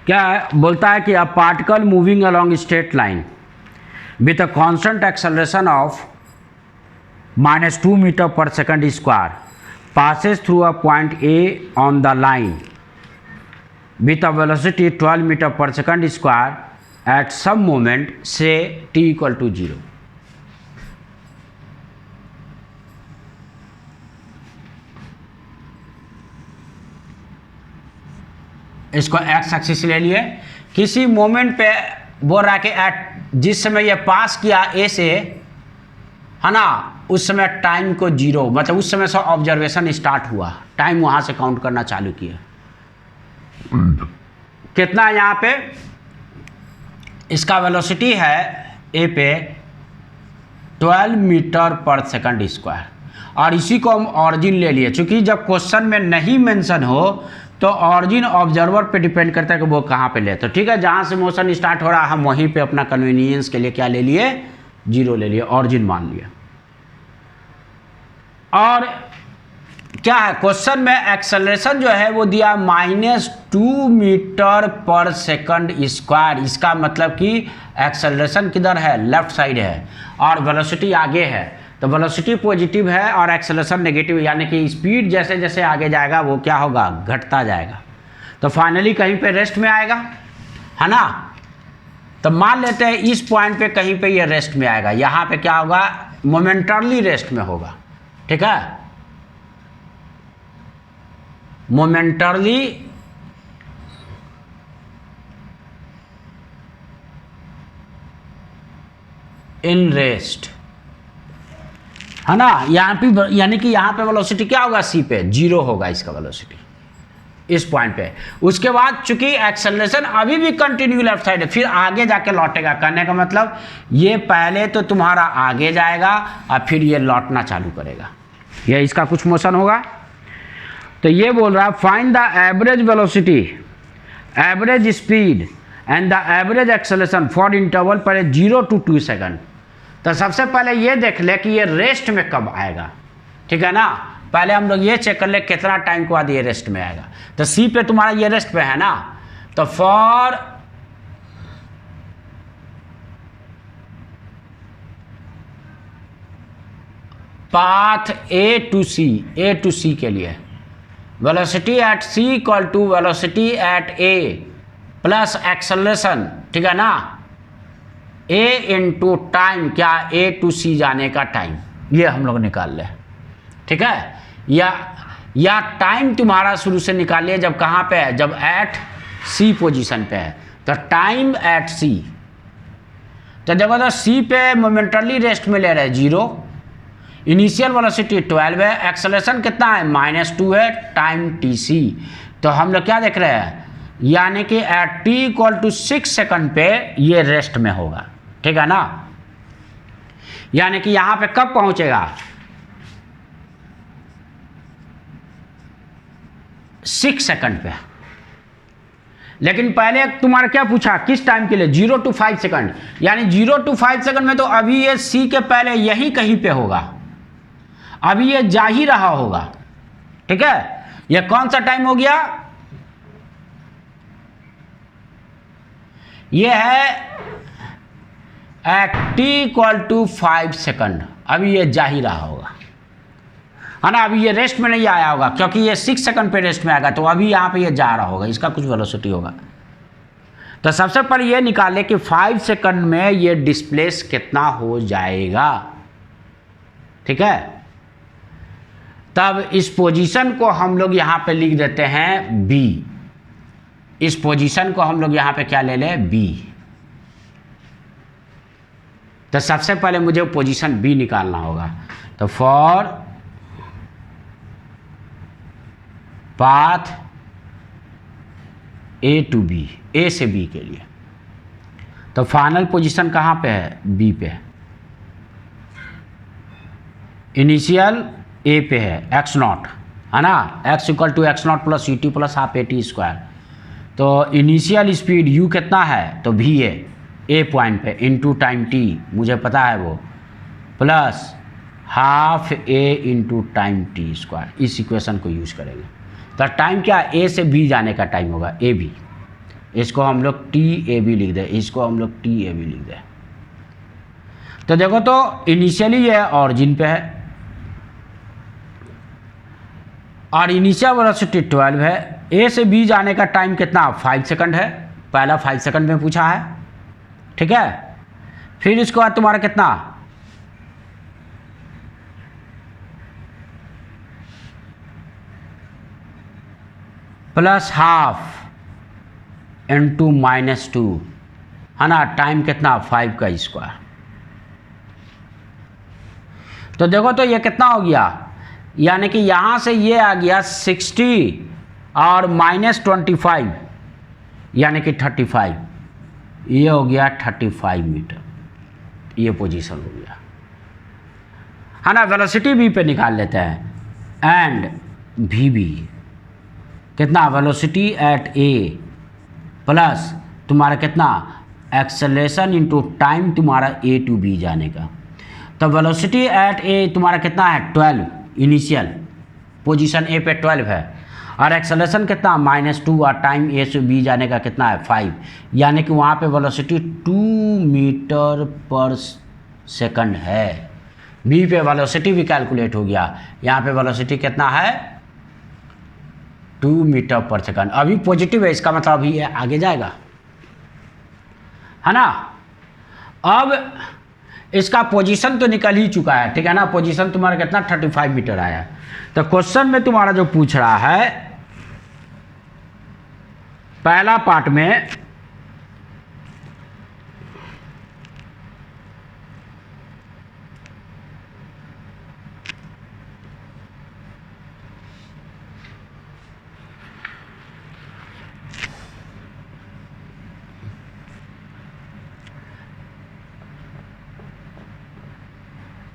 क्या है, बोलता है कि a particle moving along straight line with a constant acceleration of -2 metre पर second square passes through a point A on the line with a velocity 12 meter per second square at some moment say t equal to 0. इसको x axis ले लिए, किसी moment पे बोल रहा है कि एट जिस समय ये पास किया ए से, है ना, उस समय टाइम को 0, मतलब उस समय से ऑब्जर्वेशन स्टार्ट हुआ, टाइम वहां से काउंट करना चालू किया। कितना यहाँ पे इसका वेलोसिटी है ए पे 12 मीटर पर सेकंड स्क्वायर, और इसी को हम ऑरिजिन ले लिए। चूंकि जब क्वेश्चन में नहीं मेंशन हो तो ऑरिजिन ऑब्जर्वर पे डिपेंड करता है कि वो कहाँ पे ले। तो ठीक है, जहाँ से मोशन स्टार्ट हो रहा है हम वहीं पे अपना कन्वीनियंस के लिए क्या ले लिए, 0 ले लिए, ऑरिजिन मान लिया। और क्या है क्वेश्चन में, एक्सेलरेशन जो है वो दिया -2 मीटर पर सेकंड स्क्वायर। इसका मतलब कि एक्सेलरेशन किधर है, लेफ्ट साइड है, और वेलोसिटी आगे है। तो वेलोसिटी पॉजिटिव है और एक्सेलरेशन नेगेटिव, यानी कि स्पीड जैसे जैसे आगे जाएगा वो क्या होगा, घटता जाएगा। तो फाइनली कहीं पे रेस्ट में आएगा, है ना। तो मान लेते हैं इस पॉइंट पे कहीं पे ये रेस्ट में आएगा, यहाँ पे क्या होगा, मोमेंटरली रेस्ट में होगा। ठीक है, मोमेंटरली इन रेस्ट, है ना। यहाँ पे यानी कि यहाँ पे वेलोसिटी क्या होगा, सी पे 0 होगा इसका वेलोसिटी इस पॉइंट पे। उसके बाद चूंकि एक्सेलरेशन अभी भी कंटिन्यू लेफ्ट साइड है, फिर आगे जाके लौटेगा। कहने का मतलब ये पहले तो तुम्हारा आगे जाएगा और फिर ये लौटना चालू करेगा, ये इसका कुछ मोशन होगा। तो ये बोल रहा है find the average velocity, average speed and the average acceleration for interval पर 0 to 2 सेकंड। तो सबसे पहले ये देख ले कि ये रेस्ट में कब आएगा, ठीक है ना। पहले हम लोग ये चेक कर ले कितना टाइम के बाद ये रेस्ट में आएगा। तो सी पे तुम्हारा ये रेस्ट पे है ना, तो for path A to C के लिए velocity at C equal to velocity at A plus acceleration, ठीक है ना, ए इंटू टाइम, क्या ए टू सी जाने का टाइम, ये हम लोग निकाल ले। ठीक है, या टाइम तुम्हारा शुरू से निकाल लिया जब कहाँ पे है, जब एट सी पोजीशन पे है, तो टाइम एट सी। तो देखो सी पे मोमेंटरली रेस्ट में ले रहे हैं 0, इनिशियल वेलोसिटी 12 है, एक्सेलरेशन कितना है -2 है, टाइम टी सी। तो हम लोग क्या देख रहे हैं, यानी कि at t equal to 6 second पे ये रेस्ट में होगा। ठीक है ना, यानी कि यहां पे कब पहुंचेगा, 6 सेकंड पे। लेकिन पहले तुम्हारा क्या पूछा, किस टाइम के लिए, 0 to 5 सेकंड, यानी 0 to 5 सेकंड में तो अभी ये सी के पहले यही कहीं पे होगा, अभी ये जा ही रहा होगा। ठीक है, ये कौन सा टाइम हो गया, ये है at t equal to 5 second, अभी ये जा ही रहा होगा, है ना। अभी ये रेस्ट में नहीं आया होगा क्योंकि ये 6 सेकंड पे रेस्ट में आएगा, तो अभी यहाँ पे ये जा रहा होगा, इसका कुछ वेलोसिटी होगा। तो सबसे पहले ये निकाले कि 5 सेकंड में ये डिस्प्लेस कितना हो जाएगा। ठीक है, तब इस पोजीशन को हम लोग यहाँ पे लिख देते हैं बी, इस पोजीशन को हम लोग यहाँ पे क्या ले लें, बी। तो सबसे पहले मुझे पोजीशन बी निकालना होगा। तो for path A to B, A से बी के लिए, तो फाइनल पोजीशन कहाँ पे है, बी पे है। इनिशियल ए पे है x0, है ना, x equal to x0 plus ut plus half at square. तो इनिशियल स्पीड u कितना है, तो v है ए पॉइंट पे इंटू टाइम t, मुझे पता है वो, plus half a into time t square. इस इक्वेशन को यूज करेंगे। तो टाइम क्या, a से b जाने का टाइम होगा, ए बी, इसको हम लोग TAB लिख दें, इसको हम लोग TAB लिख दें। तो देखो तो इनिशियली ये ऑरिजिन पे है और इनिशियल वेलोसिटी 12 है। A से B जाने का टाइम कितना 5 सेकंड है, पहला 5 सेकंड में पूछा है, ठीक है। फिर इसके बाद तुम्हारा कितना +½ इंटू -2 है ना, टाइम कितना 5 का स्क्वायर। तो देखो तो ये कितना हो गया, यानी कि यहाँ से ये आ गया 60 और -25 यानी कि 35, ये हो गया 35 मीटर, ये पोजीशन हो गया, है ना। वेलोसिटी B पे निकाल लेते हैं एंड VB कितना, वेलोसिटी एट A प्लस तुम्हारा कितना एक्सेलरेशन इनटू टाइम तुम्हारा A to B जाने का। तो वेलोसिटी एट A तुम्हारा कितना है 12, इनिशियल पोजीशन A पे 12 है और एक्सेलरेशन कितना -2 और टाइम A से B जाने का कितना है 5, यानी कि वहाँ पे वेलोसिटी 2 मीटर पर सेकंड है। B पे वेलोसिटी भी कैलकुलेट हो गया, यहाँ पे वेलोसिटी कितना है 2 मीटर पर सेकंड। अभी पॉजिटिव है, इसका मतलब अभी ये आगे जाएगा, है ना। अब इसका पोजीशन तो निकल ही चुका है, ठीक है ना। पोजीशन तुम्हारा कितना 35 मीटर आया। तो क्वेश्चन में तुम्हारा जो पूछ रहा है पहला पार्ट में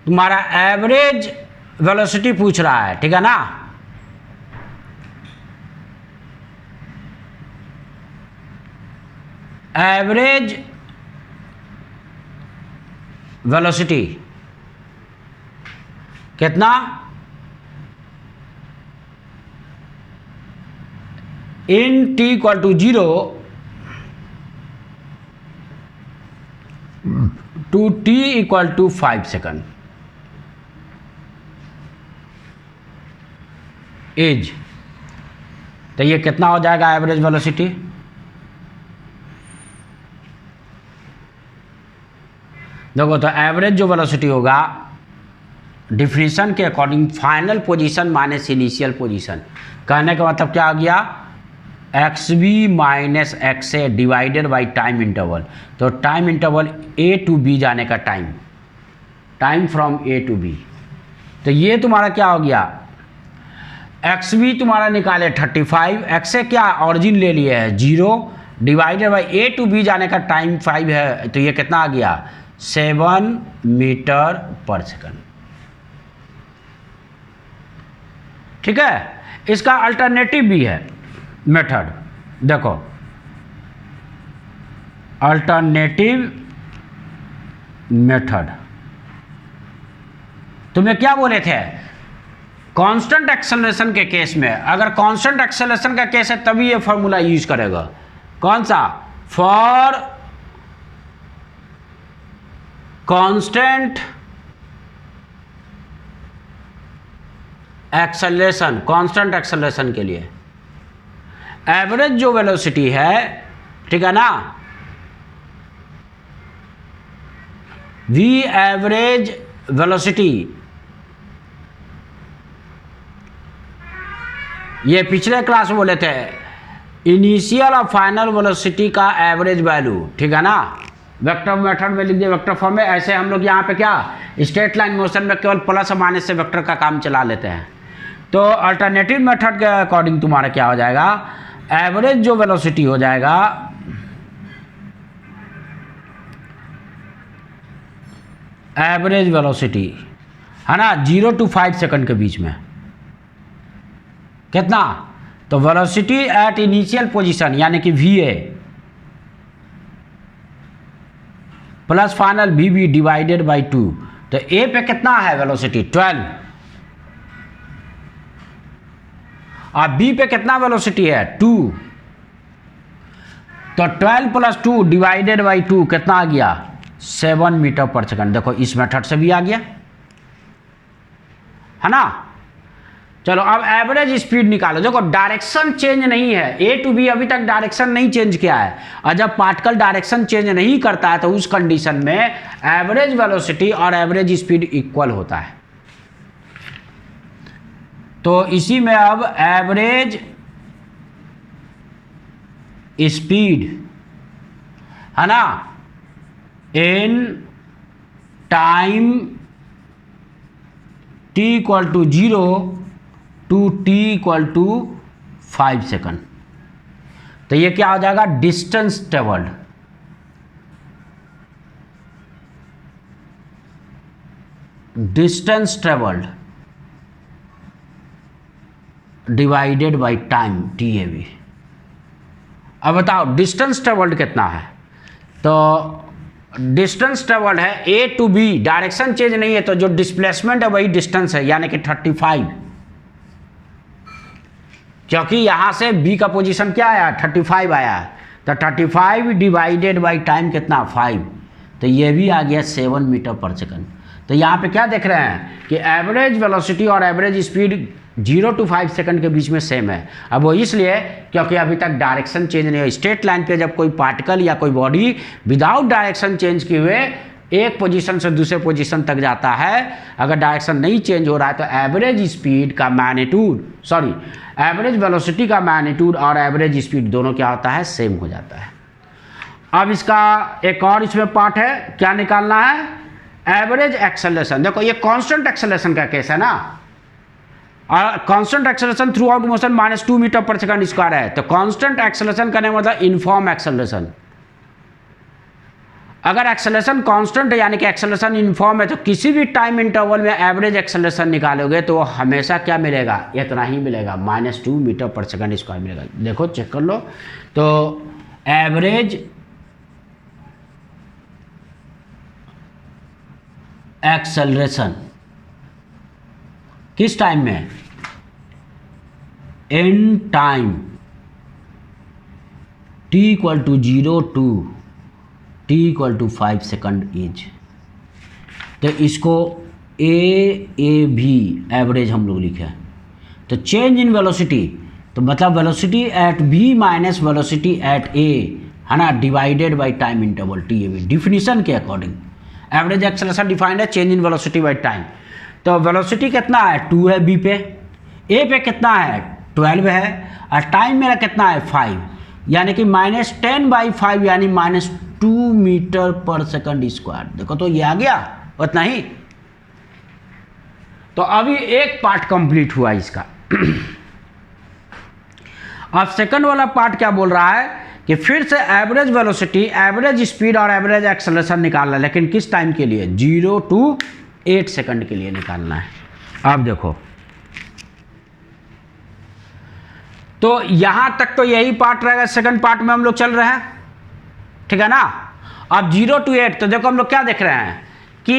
तुम्हारा एवरेज वेलोसिटी पूछ रहा है, ठीक है ना। एवरेज वेलोसिटी कितना, in t = 0 to t = 5 second is. तो ये कितना हो जाएगा एवरेज वेलोसिटी, देखो तो एवरेज जो वेलोसिटी होगा डिफिनीशन के according final position minus initial position, कहने का मतलब क्या आ गया XB minus XA divided by time interval. तो time interval A to B जाने का time from A to B। तो ये तुम्हारा क्या हो गया, XB तुम्हारा निकाले 35, XA क्या ऑरिजिन ले लिए है 0 divided by A to B जाने का टाइम 5 है, तो ये कितना आ गया 7 मीटर पर सेकंड, ठीक है। इसका अल्टरनेटिव भी है मेथड, देखो अल्टरनेटिव मेथड तुम्हें क्या बोले थे, कांस्टेंट एक्सेलरेशन के केस में, अगर कांस्टेंट एक्सेलरेशन का केस है तभी ये फॉर्मूला यूज करेगा, कौन सा, for constant acceleration, constant acceleration के लिए एवरेज जो वेलोसिटी है, ठीक है ना, वी एवरेज वेलोसिटी, ये पिछले क्लास में बोले थे इनिशियल और फाइनल वेलोसिटी का एवरेज वैल्यू, ठीक है ना। वेक्टर मेथड में लिख दिया, वेक्टर फॉर्म में। ऐसे हम लोग यहाँ पे क्या स्ट्रेट लाइन मोशन में केवल प्लस और माइनस से वेक्टर का काम चला लेते हैं। तो अल्टरनेटिव मेथड के अकॉर्डिंग तुम्हारा क्या हो जाएगा, एवरेज जो वेलोसिटी हो जाएगा एवरेज वेलोसिटी, है ना, 0 to 5 सेकंड के बीच में कितना, तो वेलोसिटी एट इनिशियल पोजीशन यानी कि VA plus final VB divided by 2। तो A पे कितना है वेलोसिटी 12 और B पे कितना वेलोसिटी है 2। तो 12 + 2 डिवाइडेड बाई 2 कितना आ गया 7 मीटर पर सेकंड। देखो इस मेथड से भी आ गया है ना। चलो अब एवरेज स्पीड निकालो। देखो डायरेक्शन चेंज नहीं है, ए टू बी अभी तक डायरेक्शन नहीं चेंज किया है, और जब पार्टिकल डायरेक्शन चेंज नहीं करता है तो उस कंडीशन में एवरेज वेलोसिटी और एवरेज स्पीड इक्वल होता है। तो इसी में अब एवरेज स्पीड है ना in time t = 0 to t = 5 second. तो ये क्या हो जाएगा distance travelled. Distance travelled divided by time TAV। अब बताओ डिस्टेंस ट्रेवल्ड कितना है। तो डिस्टेंस ट्रेवल्ड है ए टू बी, डायरेक्शन चेंज नहीं है तो जो डिस्प्लेसमेंट है वही डिस्टेंस है, यानी कि 35, क्योंकि यहां से बी का पोजीशन क्या आया 35 आया है। तो 35 डिवाइडेड बाय टाइम कितना 5, तो ये भी आ गया 7 मीटर पर सेकंड। तो यहाँ पे क्या देख रहे हैं कि एवरेज वेलोसिटी और एवरेज स्पीड 0 to 5 सेकंड के बीच में सेम है। अब वो इसलिए क्योंकि अभी तक डायरेक्शन चेंज नहीं है। स्ट्रेट लाइन पे जब कोई पार्टिकल या कोई बॉडी विदाउट डायरेक्शन चेंज किए हुए एक पोजीशन से दूसरे पोजीशन तक जाता है, अगर डायरेक्शन नहीं चेंज हो रहा है तो एवरेज स्पीड का मैग्नीट्यूड एवरेज वेलोसिटी का मैग्नीट्यूड और एवरेज स्पीड दोनों क्या होता है सेम हो जाता है। अब इसका एक और इसमें पार्ट है, क्या निकालना है एवरेज एक्सेलरेशन। देखो ये कांस्टेंट एक्सेलरेशन का केस है ना, और constant acceleration throughout motion -2 metre पर सेकंड स्क्वायर है। तो कांस्टेंट एक्सेलरेशन करने मतलब यूनिफॉर्म एक्सेलरेशन। अगर एक्सेलरेशन कांस्टेंट है यानी कि एक्सेलरेशन यूनिफॉर्म है तो किसी भी टाइम इंटरवल में एवरेज एक्सेलरेशन निकालोगे तो हमेशा क्या मिलेगा इतना ही मिलेगा, -2 मीटर पर सेकंड स्क्वायर मिलेगा। देखो चेक कर लो। तो एवरेज एक्सेलरेशन किस टाइम में in time t = 0 to t = 5 second is. तो इसको AAV एवरेज हम लोग लिखे हैं। तो चेंज इन वेलोसिटी तो मतलब velocity eight v minus velocity at a है ना divided by time interval TAV। Definition के अकॉर्डिंग एवरेज एक्सेलरेशन डिफाइंड है change in velocity by time. तो वेलोसिटी कितना है 2 है b पे, a पे कितना है 12 है, और टाइम मेरा कितना है 5, यानी कि -10/5 यानी -2 मीटर पर सेकंड स्क्वायर। देखो तो ये आ गया उतना ही। तो अभी एक पार्ट कंप्लीट हुआ इसका। अब सेकंड वाला पार्ट क्या बोल रहा है कि फिर से एवरेज वेलोसिटी एवरेज स्पीड और एवरेज एक्सेलरेशन निकालना है, लेकिन किस टाइम के लिए 0 to 8 सेकंड के लिए निकालना है। अब देखो तो यहां तक तो यही पार्ट रहेगा, सेकंड पार्ट में हम लोग चल रहे हैं, ठीक है ना। अब 0 to 8 तो देखो हम लोग क्या देख रहे हैं कि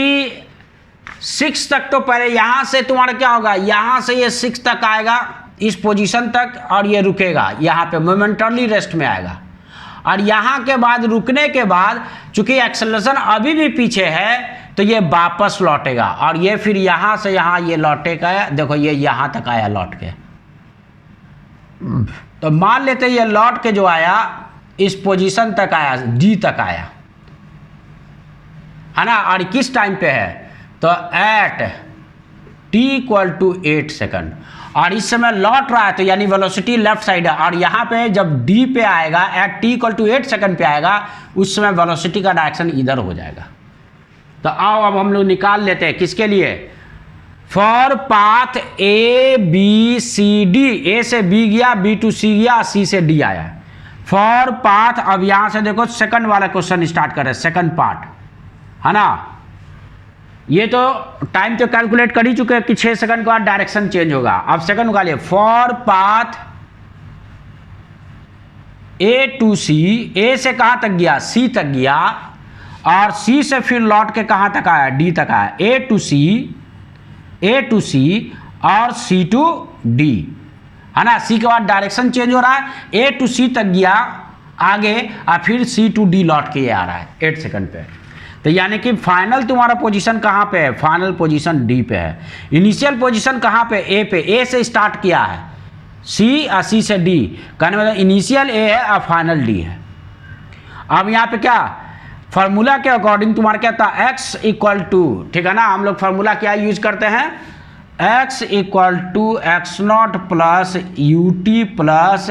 6 तक तो पहले यहां से तुम्हारा क्या होगा, यहां से ये 6 तक आएगा इस पोजीशन तक और ये रुकेगा, यहां पे मोमेंटरली रेस्ट में आएगा। और यहां के बाद रुकने के बाद चूंकि एक्सेलरेशन अभी भी पीछे है तो ये वापस लौटेगा और ये फिर यहां से यहां ये लौटेगा। देखो ये यहां तक आया लौट के, तो मान लेते ये लौट के जो आया इस पोजीशन तक आया D तक आया है ना, और किस टाइम पे है तो एट t = 8 सेकंड, और इस समय लौट रहा है तो यानी वेलोसिटी लेफ्ट साइड है। और यहाँ पे जब D पे आएगा एट t = 8 सेकंड पे आएगा उस समय वेलोसिटी का डायरेक्शन इधर हो जाएगा। तो आओ अब हम लोग निकाल लेते हैं किसके लिए, फॉर पाथ ABCD, A से B गया, B to C गया, C से D आया। फॉर पाथ, अब यहां से देखो सेकंड वाला क्वेश्चन स्टार्ट कर रहे हैं, सेकंड पार्ट है ना। ये तो टाइम तो कैलकुलेट कर ही चुके हैं कि 6 सेकंड के बाद डायरेक्शन चेंज होगा। अब सेकंड निकालिए, for path A to C, A से कहां तक गया C तक गया, और C से फिर लौट के कहां तक आया D तक आया। A to C और C to D है ना। C के बाद डायरेक्शन चेंज हो रहा है, A to C तक गया आगे और फिर सी टू डी लौट के ये आ रहा है 8 सेकंड पे। तो यानी कि फाइनल तुम्हारा पोजीशन कहाँ पे है? फाइनल पोजीशन डी पे है। इनिशियल पोजीशन कहाँ पे? ए पे। ए से स्टार्ट किया है, सी और सी से डी, कहने मतलब इनिशियल ए है और फाइनल डी है। अब यहाँ पे क्या फार्मूला के अकॉर्डिंग तुम्हारा क्या था? x इक्वल टू, ठीक है ना, हम लोग फार्मूला क्या यूज करते हैं? x equal to x not plus u t plus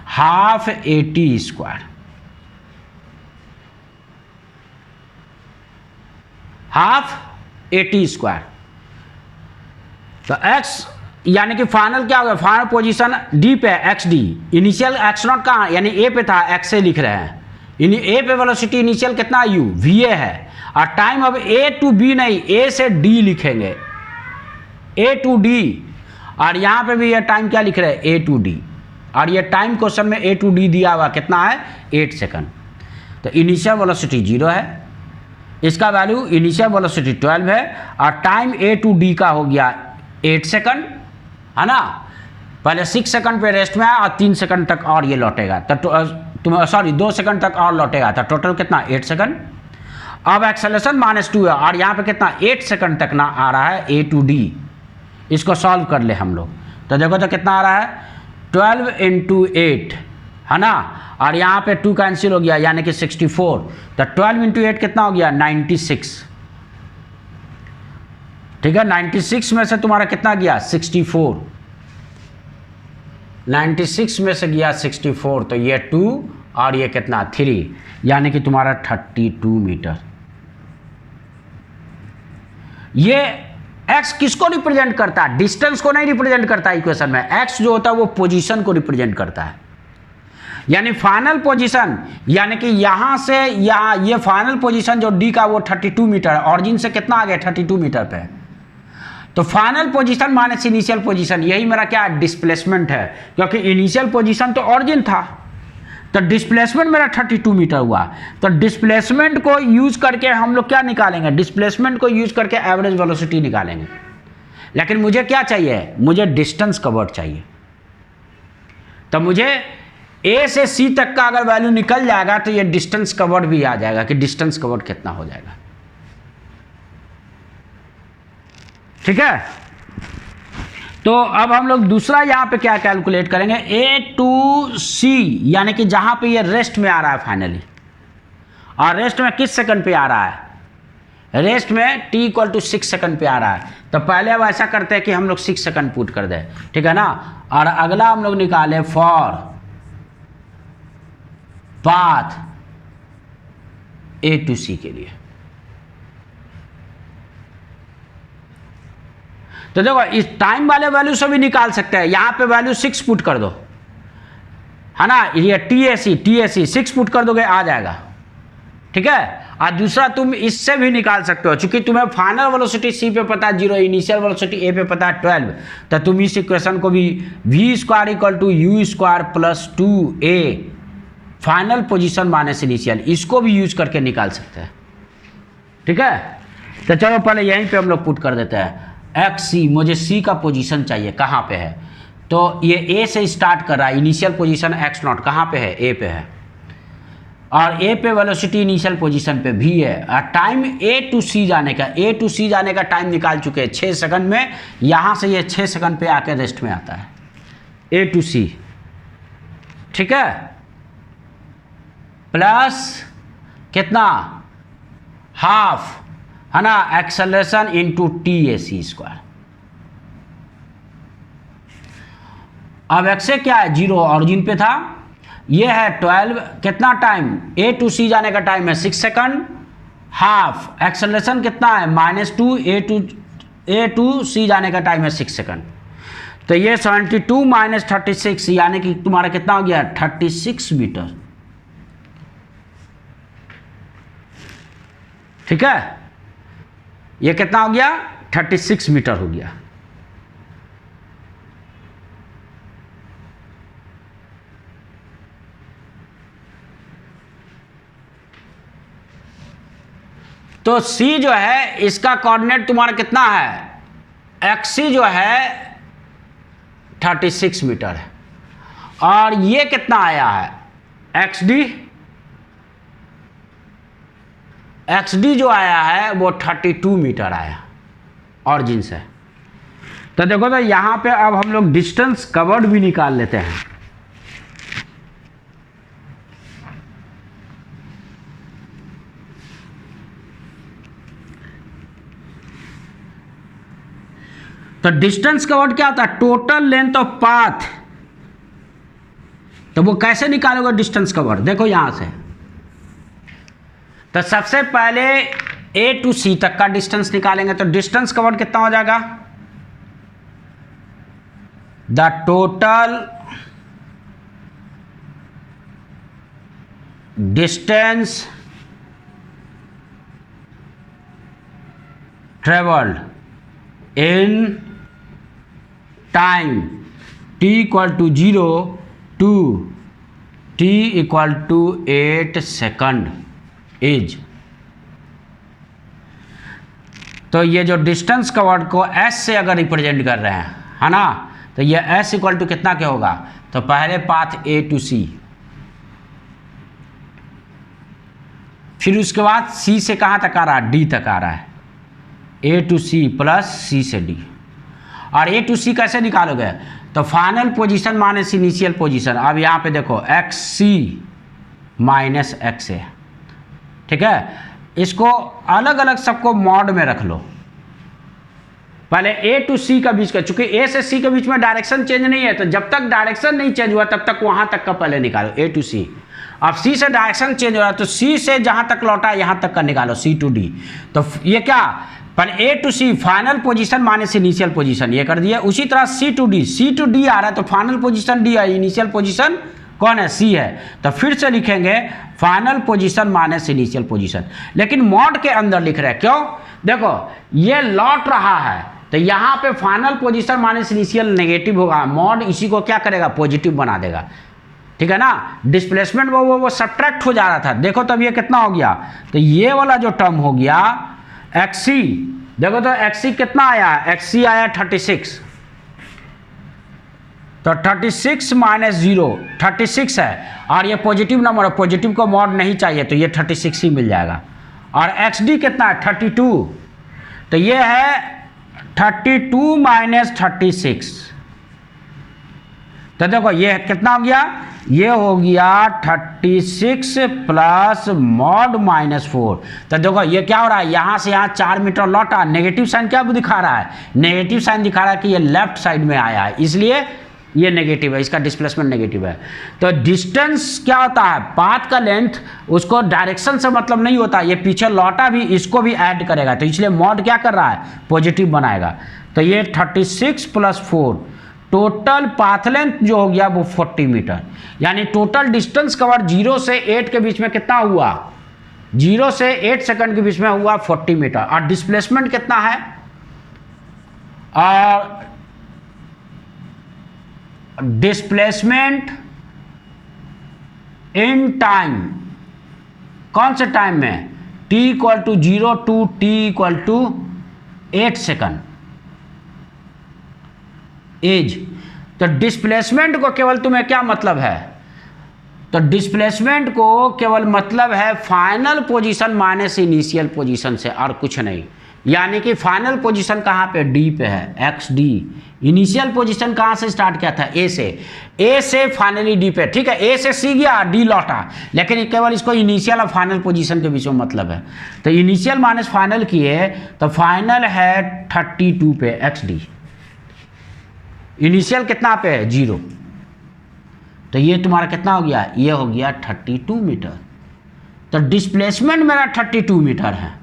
half a t square, half a t square. तो x यानी कि फाइनल क्या होगा? फाइनल पोजीशन डी पे x D, initial x not कहाँ यानी ए पे था, एक्स से लिख रहे हैं। ए पे वेलोसिटी इनिशियल कितना u वी ए है, और टाइम अब ए टू बी नहीं, ए से डी लिखेंगे, ए टू डी। और यहाँ पे भी ये टाइम क्या लिख रहे हैं? ए टू डी। और ये टाइम क्वेश्चन में ए टू डी दिया हुआ कितना है? 8 सेकंड। तो इनिशियल वेलोसिटी 0 है, इसका वैल्यू इनिशियल वेलोसिटी 12 है, और टाइम ए टू डी का हो गया 8 सेकंड, है ना। पहले 6 सेकंड पे रेस्ट में आया और 3 सेकंड तक और ये लौटेगा, तो तुम्हें सॉरी 2 सेकंड तक और लौटेगा, तो टोटल कितना? 8 सेकंड। अब एक्सेलरेशन -2 है, और यहाँ पे कितना? 8 सेकंड तक ना आ रहा है ए टू डी। इसको सॉल्व कर ले हम लोग, तो देखो तो कितना आ रहा है? 12 × 8, है ना, और यहाँ पे 2 कैंसिल हो गया यानी कि 64। तो 12 × 8 कितना हो गया? 96, ठीक है। 96 में से तुम्हारा कितना गया? 64। 96 में से गया 64, तो ये 2 और ये कितना? 3, यानी कि तुम्हारा 32 मीटर। ये x किसको रिप्रेजेंट करता है? डिस्टेंस को नहीं रिप्रेजेंट करता है इक्वेशन में। x जो होता है वो पोजीशन को रिप्रेजेंट करता है, यानी फाइनल पोजीशन, यानी कि यहां से यहाँ ये फाइनल पोजीशन जो d का वो 32 मीटर है, ऑरिजिन से कितना आ गया? 32 मीटर पे। तो final position minus initial position, यही मेरा क्या डिस्प्लेसमेंट है, क्योंकि इनिशियल पोजीशन तो ऑरिजिन था, तो डिस्प्लेसमेंट मेरा 32 मीटर हुआ। तो डिस्प्लेसमेंट को यूज करके हम लोग क्या निकालेंगे? डिस्प्लेसमेंट को यूज करके एवरेज वेलोसिटी निकालेंगे। लेकिन मुझे क्या चाहिए? मुझे डिस्टेंस कवर्ड चाहिए। तो मुझे ए से सी तक का अगर वैल्यू निकल जाएगा तो ये डिस्टेंस कवर्ड भी आ जाएगा कि डिस्टेंस कवर्ड कितना हो जाएगा, ठीक है। तो अब हम लोग दूसरा यहाँ पे क्या कैलकुलेट करेंगे? ए टू सी, यानी कि जहां पे ये रेस्ट में आ रहा है फाइनली, और रेस्ट में किस सेकंड पे आ रहा है? रेस्ट में t = 6 सेकंड पे आ रहा है। तो पहले अब ऐसा करते हैं कि हम लोग 6 सेकंड पुट कर दें, ठीक है ना। और अगला हम लोग निकाले for path A to C के लिए। तो देखो इस टाइम वाले वैल्यू से भी निकाल सकते हैं, यहां पे वैल्यू 6 पुट कर दो, है ना, ये टीएसी 6 पुट कर दोगे आ जाएगा, ठीक है। और दूसरा तुम इससे भी निकाल सकते हो, चूंकि तुम्हें फाइनल वेलोसिटी सी पे पता है 0, इनिशियल वेलोसिटी ए पे पता है 12, तो तुम इस इक्वेशन को भी v² = u² + 2a final position minus initial, इसको भी यूज करके निकाल सकते हैं, ठीक है। तो चलो पहले यहीं पे हम लोग पुट कर देते हैं xc, मुझे c का पोजीशन चाहिए, कहाँ पे है? तो ये a से स्टार्ट कर रहा है, इनिशियल पोजीशन x0 कहाँ पे है? a पे है, और a पे वेलोसिटी इनिशियल पोजीशन पे v है, और टाइम a टू c जाने का टाइम निकाल चुके हैं 6 सेकंड में। यहाँ से ये 6 सेकंड पे आके रेस्ट में आता है a टू c, ठीक है, प्लस कितना? हाफ, है ना, एक्सेलरेशन इंटू TAC²। अब एक्स क्या है? 0, ऑरिजिन पे था, ये है 12, कितना टाइम? A टू C जाने का टाइम है 6 सेकंड, हाफ एक्सेलरेशन कितना है? -2, A टू C जाने का टाइम है 6 सेकंड। तो ये 72 - 36 यानी कि तुम्हारा कितना हो गया? 36 मीटर, ठीक है। ये कितना हो गया? 36 मीटर हो गया। तो C जो है इसका कोऑर्डिनेट तुम्हारा कितना है? XC जो है 36 मीटर है, और ये कितना आया है? XD एक्स डी जो आया है वो 32 मीटर आया ऑरिजिन से। तो देखो तो यहाँ पे अब हम लोग डिस्टेंस कवर्ड भी निकाल लेते हैं। तो डिस्टेंस कवर्ड क्या होता है? Total length of path. तो वो कैसे निकालोगे डिस्टेंस कवर्ड? देखो यहां से, तो सबसे पहले ए टू सी तक का डिस्टेंस निकालेंगे। तो डिस्टेंस कवर्ड कितना हो जाएगा? The total distance travelled in time t equal to 0 to t equal to 8 second is. तो ये जो डिस्टेंस कवर्ड को s से अगर रिप्रेजेंट कर रहे हैं, है ना, तो ये s इक्वल टू कितना क्या होगा? तो पहले पाथ a टू c, फिर उसके बाद c से कहाँ तक आ रहा है? d तक आ रहा है। a to c plus c से d। और a टू c कैसे निकालोगे? तो final position minus initial position. अब यहाँ पे देखो x C minus x A, ठीक है। इसको अलग अलग सबको मॉड में रख लो। पहले ए टू सी का बीच का, चूंकि ए से सी के बीच में डायरेक्शन चेंज नहीं है, तो जब तक डायरेक्शन नहीं चेंज हुआ तब तक वहां तक का पहले निकालो ए टू सी। अब सी से डायरेक्शन चेंज हो रहा है तो सी से जहां तक लौटा है यहां तक का निकालो सी टू डी। तो ये क्या, पर a to c final position minus initial position, ये कर दिया। उसी तरह सी टू डी आ रहा है तो फाइनल पोजीशन डी है, इनिशियल पोजीशन कौन है? सी है। तो फिर से लिखेंगे final position minus initial position, लेकिन मॉड के अंदर लिख रहे हैं। क्यों? देखो ये लौट रहा है तो यहाँ पे final position minus initial negative होगा, मॉड इसी को क्या करेगा? पॉजिटिव बना देगा, ठीक है ना। डिस्प्लेसमेंट वो सब्ट्रैक्ट हो जा रहा था। देखो तब ये कितना हो गया? तो ये वाला जो टर्म हो गया एक्सी, देखो तो एक्सी कितना आया? एक्सी आया 36। तो 36 माइनस 0 36 है, और ये पॉजिटिव नंबर है, पॉजिटिव को मॉड नहीं चाहिए तो ये 36 ही मिल जाएगा। और एक्स डी कितना है? 32। तो ये है 32 माइनस 36। तो देखो ये कितना हो गया? ये हो गया 36 प्लस मॉड माइनस 4। तो देखो ये क्या हो रहा है? यहाँ से यहाँ 4 मीटर लौटा, नेगेटिव साइन क्या दिखा रहा है? नेगेटिव साइन दिखा रहा है कि ये लेफ्ट साइड में आया है, इसलिए ये नेगेटिव है, इसका डिस्प्लेसमेंट नेगेटिव है। तो डिस्टेंस क्या होता है? पाथ का लेंथ, उसको डायरेक्शन से मतलब नहीं होता, ये पीछे लौटा भी इसको भी ऐड करेगा, तो इसलिए मॉड क्या कर रहा है? पॉजिटिव बनाएगा। तो ये 36 प्लस 4, टोटल पाथ लेंथ जो हो गया वो 40 मीटर, यानी टोटल डिस्टेंस कवर 0 से 8 के बीच में कितना हुआ? 0 से 8 सेकंड के बीच में हुआ 40 मीटर। और डिस्प्लेसमेंट कितना है? और डिस्प्लेसमेंट इन टाइम, कौन से टाइम में? t equal to 0 to t equal to 8 second is. तो डिस्प्लेसमेंट को केवल तुम्हें क्या मतलब है? तो डिस्प्लेसमेंट को केवल मतलब है final position minus initial position से, और कुछ नहीं। यानी कि फाइनल पोजीशन कहाँ पे? डी पे है, एक्स डी। इनिशियल पोजीशन कहाँ से स्टार्ट किया था? ए से फाइनली डी पे, ठीक है। ए से सी गया, डी लौटा, लेकिन केवल इसको इनिशियल और फाइनल पोजीशन के बीच में मतलब है। तो इनिशियल माइनस फाइनल किए तो फाइनल है 32 पे एक्स डी, इनिशियल कितना पे है? 0। तो ये तुम्हारा कितना हो गया? ये हो गया 32 मीटर। तो डिस्प्लेसमेंट मेरा 32 मीटर है,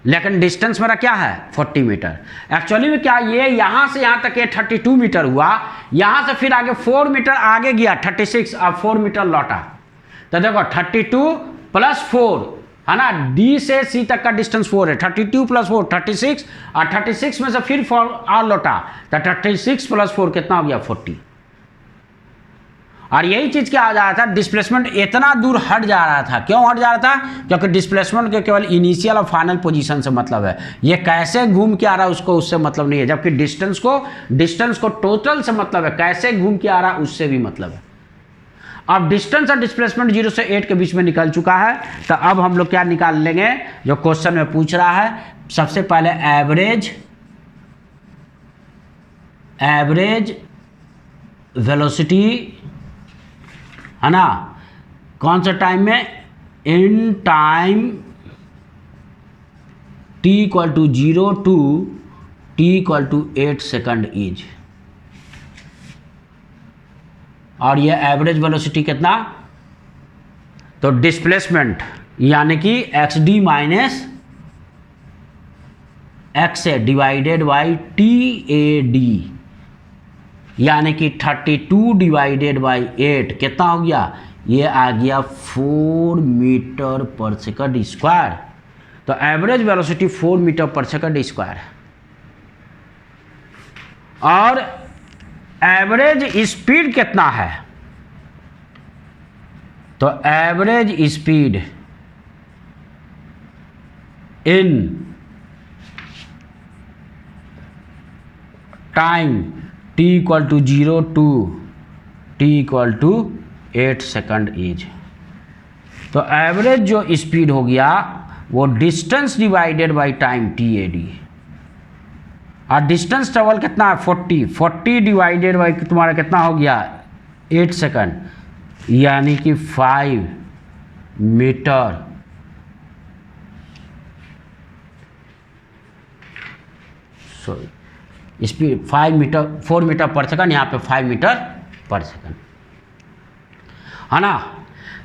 लेकिन डिस्टेंस मेरा क्या है? 40 मीटर। एक्चुअली में क्या, ये यहाँ से यहाँ तक ये 32 मीटर हुआ, यहाँ से फिर आगे 4 मीटर आगे गया 36, अब 4 मीटर लौटा। तो देखो 32 प्लस 4 है ना, डी से सी तक का डिस्टेंस 4 है, 32 प्लस 4 36, और 36 में से फिर 4 और लौटा, तो 36 प्लस 4 कितना हो गया? 40। और यही चीज क्या आ जा रहा था? डिस्प्लेसमेंट इतना दूर हट जा रहा था। क्यों हट जा रहा था? क्योंकि डिस्प्लेसमेंट के केवल इनिशियल और फाइनल पोजीशन से मतलब है, ये कैसे घूम के आ रहा है उसको उससे मतलब नहीं है। जबकि डिस्टेंस को टोटल से मतलब है, कैसे घूम के आ रहा है उससे भी मतलब है। अब डिस्टेंस और डिस्प्लेसमेंट 0 से 8 के बीच में निकल चुका है, तो अब हम लोग क्या निकाल लेंगे जो क्वेश्चन में पूछ रहा है। सबसे पहले एवरेज वेलोसिटी है ना, कौन सा टाइम में, in time t equal to 0 to t equal to 8 second is, और ये एवरेज वेलोसिटी कितना, तो डिस्प्लेसमेंट यानी कि x D minus x A divided by t A D, यानी कि 32 डिवाइडेड बाई 8 कितना हो गया, ये आ गया 4 मीटर पर सेकंड स्क्वायर। तो एवरेज वेलोसिटी 4 मीटर पर सेकंड स्क्वायर है। और एवरेज स्पीड कितना है, तो average speed in time t equal to 0 to t equal to 8 second is. तो एवरेज जो स्पीड हो गया वो distance divided by time t A D, और डिस्टेंस ट्रेवल कितना है 40 डिवाइडेड बाई तुम्हारा कितना हो गया 8 सेकंड, यानी कि 5 मीटर सॉरी स्पीड 4 मीटर पर सेकंड, यहाँ पे 5 मीटर पर सेकंड है ना।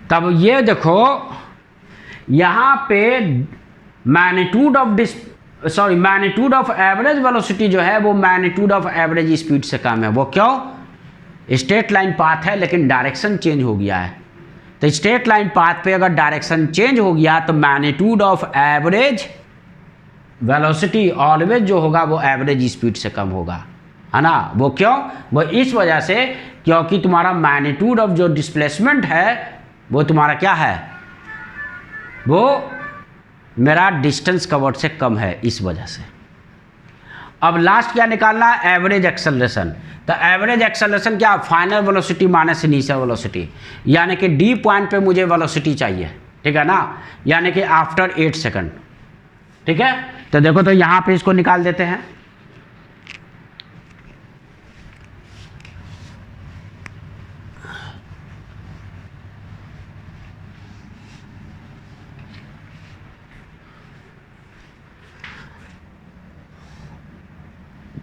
तब ये देखो यहाँ पे मैग्नीट्यूड ऑफ एवरेज वेलोसिटी जो है वो मैग्नीट्यूड ऑफ एवरेज स्पीड से कम है। वो क्यों, स्ट्रेट लाइन पाथ है लेकिन डायरेक्शन चेंज हो गया है। तो स्ट्रेट लाइन पाथ पे अगर डायरेक्शन चेंज हो गया तो magnitude of average velocity always जो होगा वो एवरेज स्पीड से कम होगा, है ना। वो क्यों, वो इस वजह से क्योंकि तुम्हारा मैग्नीट्यूड ऑफ जो डिस्प्लेसमेंट है वो तुम्हारा क्या है, वो मेरा डिस्टेंस कवर्ड से कम है, इस वजह से। अब लास्ट क्या निकालना है, एवरेज एक्सेलरेशन। तो एवरेज एक्सेलरेशन क्या, final velocity minus initial velocity, यानी कि डी पॉइंट पे मुझे वेलोसिटी चाहिए, ठीक है ना, यानी कि आफ्टर 8 सेकंड, ठीक है। तो देखो तो यहाँ पे इसको निकाल देते हैं।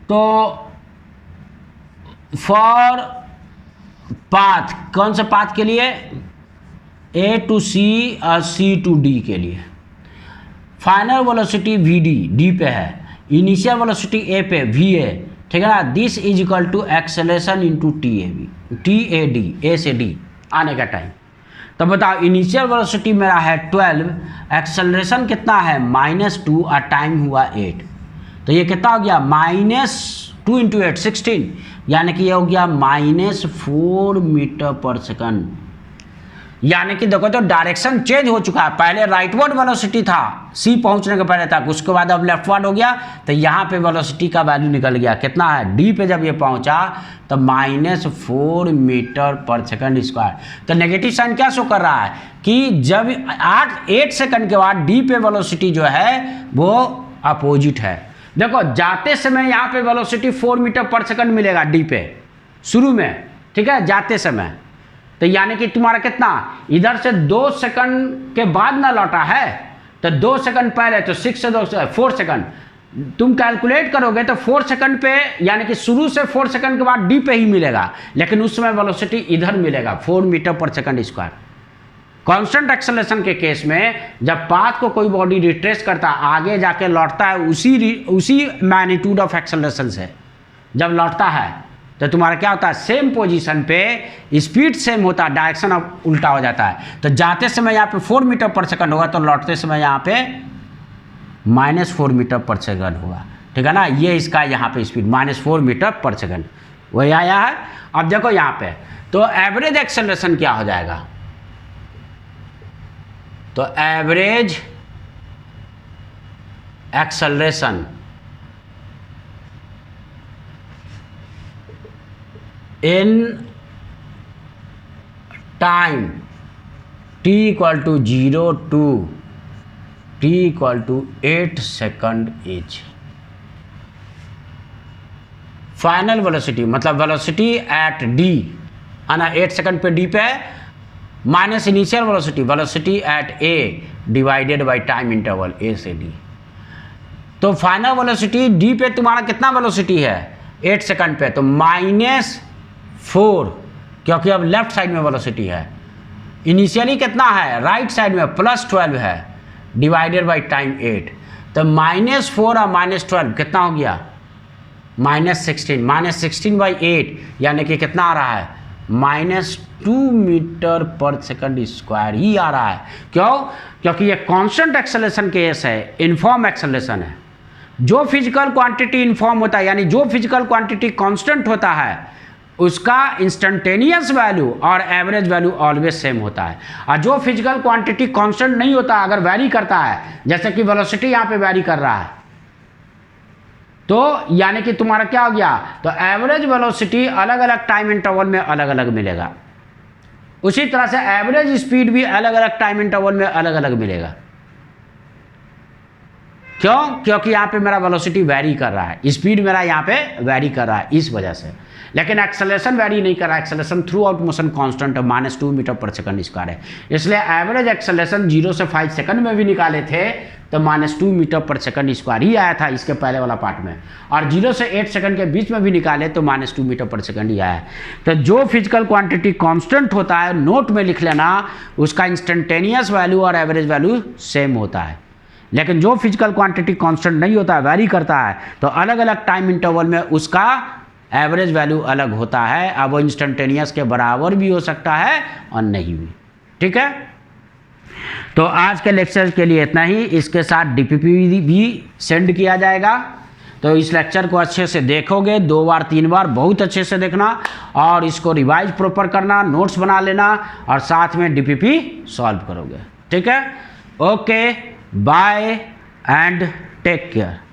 तो फॉर पाथ, कौन सा पाथ के लिए, ए टू सी और सी टू डी के लिए final velocity v D, D पे है, इनिशियल वेलोसिटी ए पे वी ए, ठीक है ना। This is equal to acceleration into t A b, t A d, A से डी आने का टाइम। तो बताओ इनिशियल वेलोसिटी मेरा है 12, एक्सेलरेशन कितना है -2 और टाइम हुआ 8, तो ये कितना हो गया -2 × 8 16, यानी कि ये हो गया -4 मीटर पर सेकंड। यानी कि देखो तो डायरेक्शन चेंज हो चुका है, पहले राइटवर्ड वेलोसिटी था सी पहुंचने के पहले तक, उसके बाद अब लेफ्टवर्ड हो गया, तो यहाँ पे वेलोसिटी का वैल्यू निकल गया कितना है, डी पे जब ये पहुंचा तो -4 मीटर पर सेकंड स्क्वायर। तो नेगेटिव साइन क्या शो कर रहा है कि जब 8 सेकंड के बाद डी पे वेलोसिटी जो है वो अपोजिट है। देखो जाते समय यहाँ पे वेलोसिटी 4 मीटर पर सेकंड मिलेगा डी पे शुरू में, ठीक है, जाते समय। तो यानी कि तुम्हारा कितना, इधर से 2 सेकंड के बाद ना लौटा है, तो 2 सेकंड पहले, तो 6 से 2 4 सेकंड तुम कैलकुलेट करोगे तो 4 सेकंड पे, यानी कि शुरू से 4 सेकंड के बाद डी पे ही मिलेगा, लेकिन उस समय वेलोसिटी इधर मिलेगा 4 मीटर पर सेकंड स्क्वायर। कांस्टेंट एक्सेलरेशन के केस में जब पाथ को कोई बॉडी रिट्रेस करता है, आगे जाके लौटता है उसी मैग्नीट्यूड ऑफ एक्सेलरेशन से जब लौटता है, तो तुम्हारा क्या होता है, सेम पोजीशन पे स्पीड सेम होता है, डायरेक्शन अब उल्टा हो जाता है। तो जाते समय यहाँ पे 4 मीटर पर सेकंड होगा, तो लौटते समय यहाँ पे -4 मीटर पर सेकंड होगा, ठीक है ना। ये इसका यहाँ पे स्पीड -4 मीटर पर सेकंड वही आया है। अब देखो यहाँ पे तो एवरेज एक्सेलरेशन क्या हो जाएगा, तो average acceleration in time t equal to 0 to t equal to 8 second is final velocity, मतलब वेलोसिटी एट d आना 8 सेकंड पे d पे minus initial velocity, velocity at a divided by time interval a से d। तो final वेलोसिटी d पे तुम्हारा कितना वेलोसिटी है 8 सेकंड पे, तो -4 क्योंकि अब लेफ्ट साइड में वेलोसिटी है। इनिशियली कितना है राइट साइड में +12 है डिवाइडेड बाय टाइम 8, तो -4 और -12 कितना हो गया -16, -16/8 यानी कि कितना आ रहा है -2 मीटर पर सेकंड स्क्वायर ही आ रहा है। क्यों? क्योंकि ये कांस्टेंट एक्सेलरेशन केस है, इनफॉर्म एक्सेलरेशन है। जो फिजिकल क्वांटिटी इनफॉर्म होता है यानी जो फिजिकल क्वांटिटी कांस्टेंट होता है उसका इंस्टेंटेनियस वैल्यू और एवरेज वैल्यू ऑलवेज सेम होता है। और जो फिजिकल क्वांटिटी कांस्टेंट नहीं होता अगर वैरी करता है, जैसे कि वेलोसिटी यहाँ पे वैरी कर रहा है, तो यानी कि तुम्हारा क्या हो गया, तो एवरेज वेलोसिटी अलग अलग टाइम इंटरवल में अलग अलग मिलेगा। उसी तरह से एवरेज स्पीड भी अलग अलग टाइम इंटरवल में अलग अलग मिलेगा। क्यों? क्योंकि यहाँ पे मेरा वेलोसिटी वैरी कर रहा है, स्पीड मेरा यहाँ पे वैरी कर रहा है इस वजह से। लेकिन एक्सेलरेशन वैरी नहीं कर रहा है, acceleration throughout motion constant है, -2 मीटर पर सेकंड स्क्वायर है। इसलिए एवरेज एक्सेलरेशन 0 से 5 सेकंड में भी निकाले थे तो -2 मीटर पर सेकंड स्क्वायर ही आया था इसके पहले वाला पार्ट में, और 0 से 8 सेकंड के बीच में भी निकाले तो -2 मीटर पर सेकंड ही आया। तो जो फिजिकल क्वांटिटी कांस्टेंट होता है नोट में लिख लेना, उसका इंस्टेंटेनियस वैल्यू और एवरेज वैल्यू सेम होता है। लेकिन जो फिजिकल क्वांटिटी कांस्टेंट नहीं होता है, वैरी करता है, तो अलग अलग टाइम इंटरवल में उसका एवरेज वैल्यू अलग होता है। अब वो इंस्टेंटेनियस के बराबर भी हो सकता है और नहीं भी। ठीक है, तो आज के लेक्चर के लिए इतना ही। इसके साथ डीपीपी भी सेंड किया जाएगा, तो इस लेक्चर को अच्छे से देखोगे, 2 बार 3 बार बहुत अच्छे से देखना और इसको रिवाइज प्रॉपर करना, नोट्स बना लेना और साथ में डीपीपी सॉल्व करोगे। ठीक है, okay, bye and take care.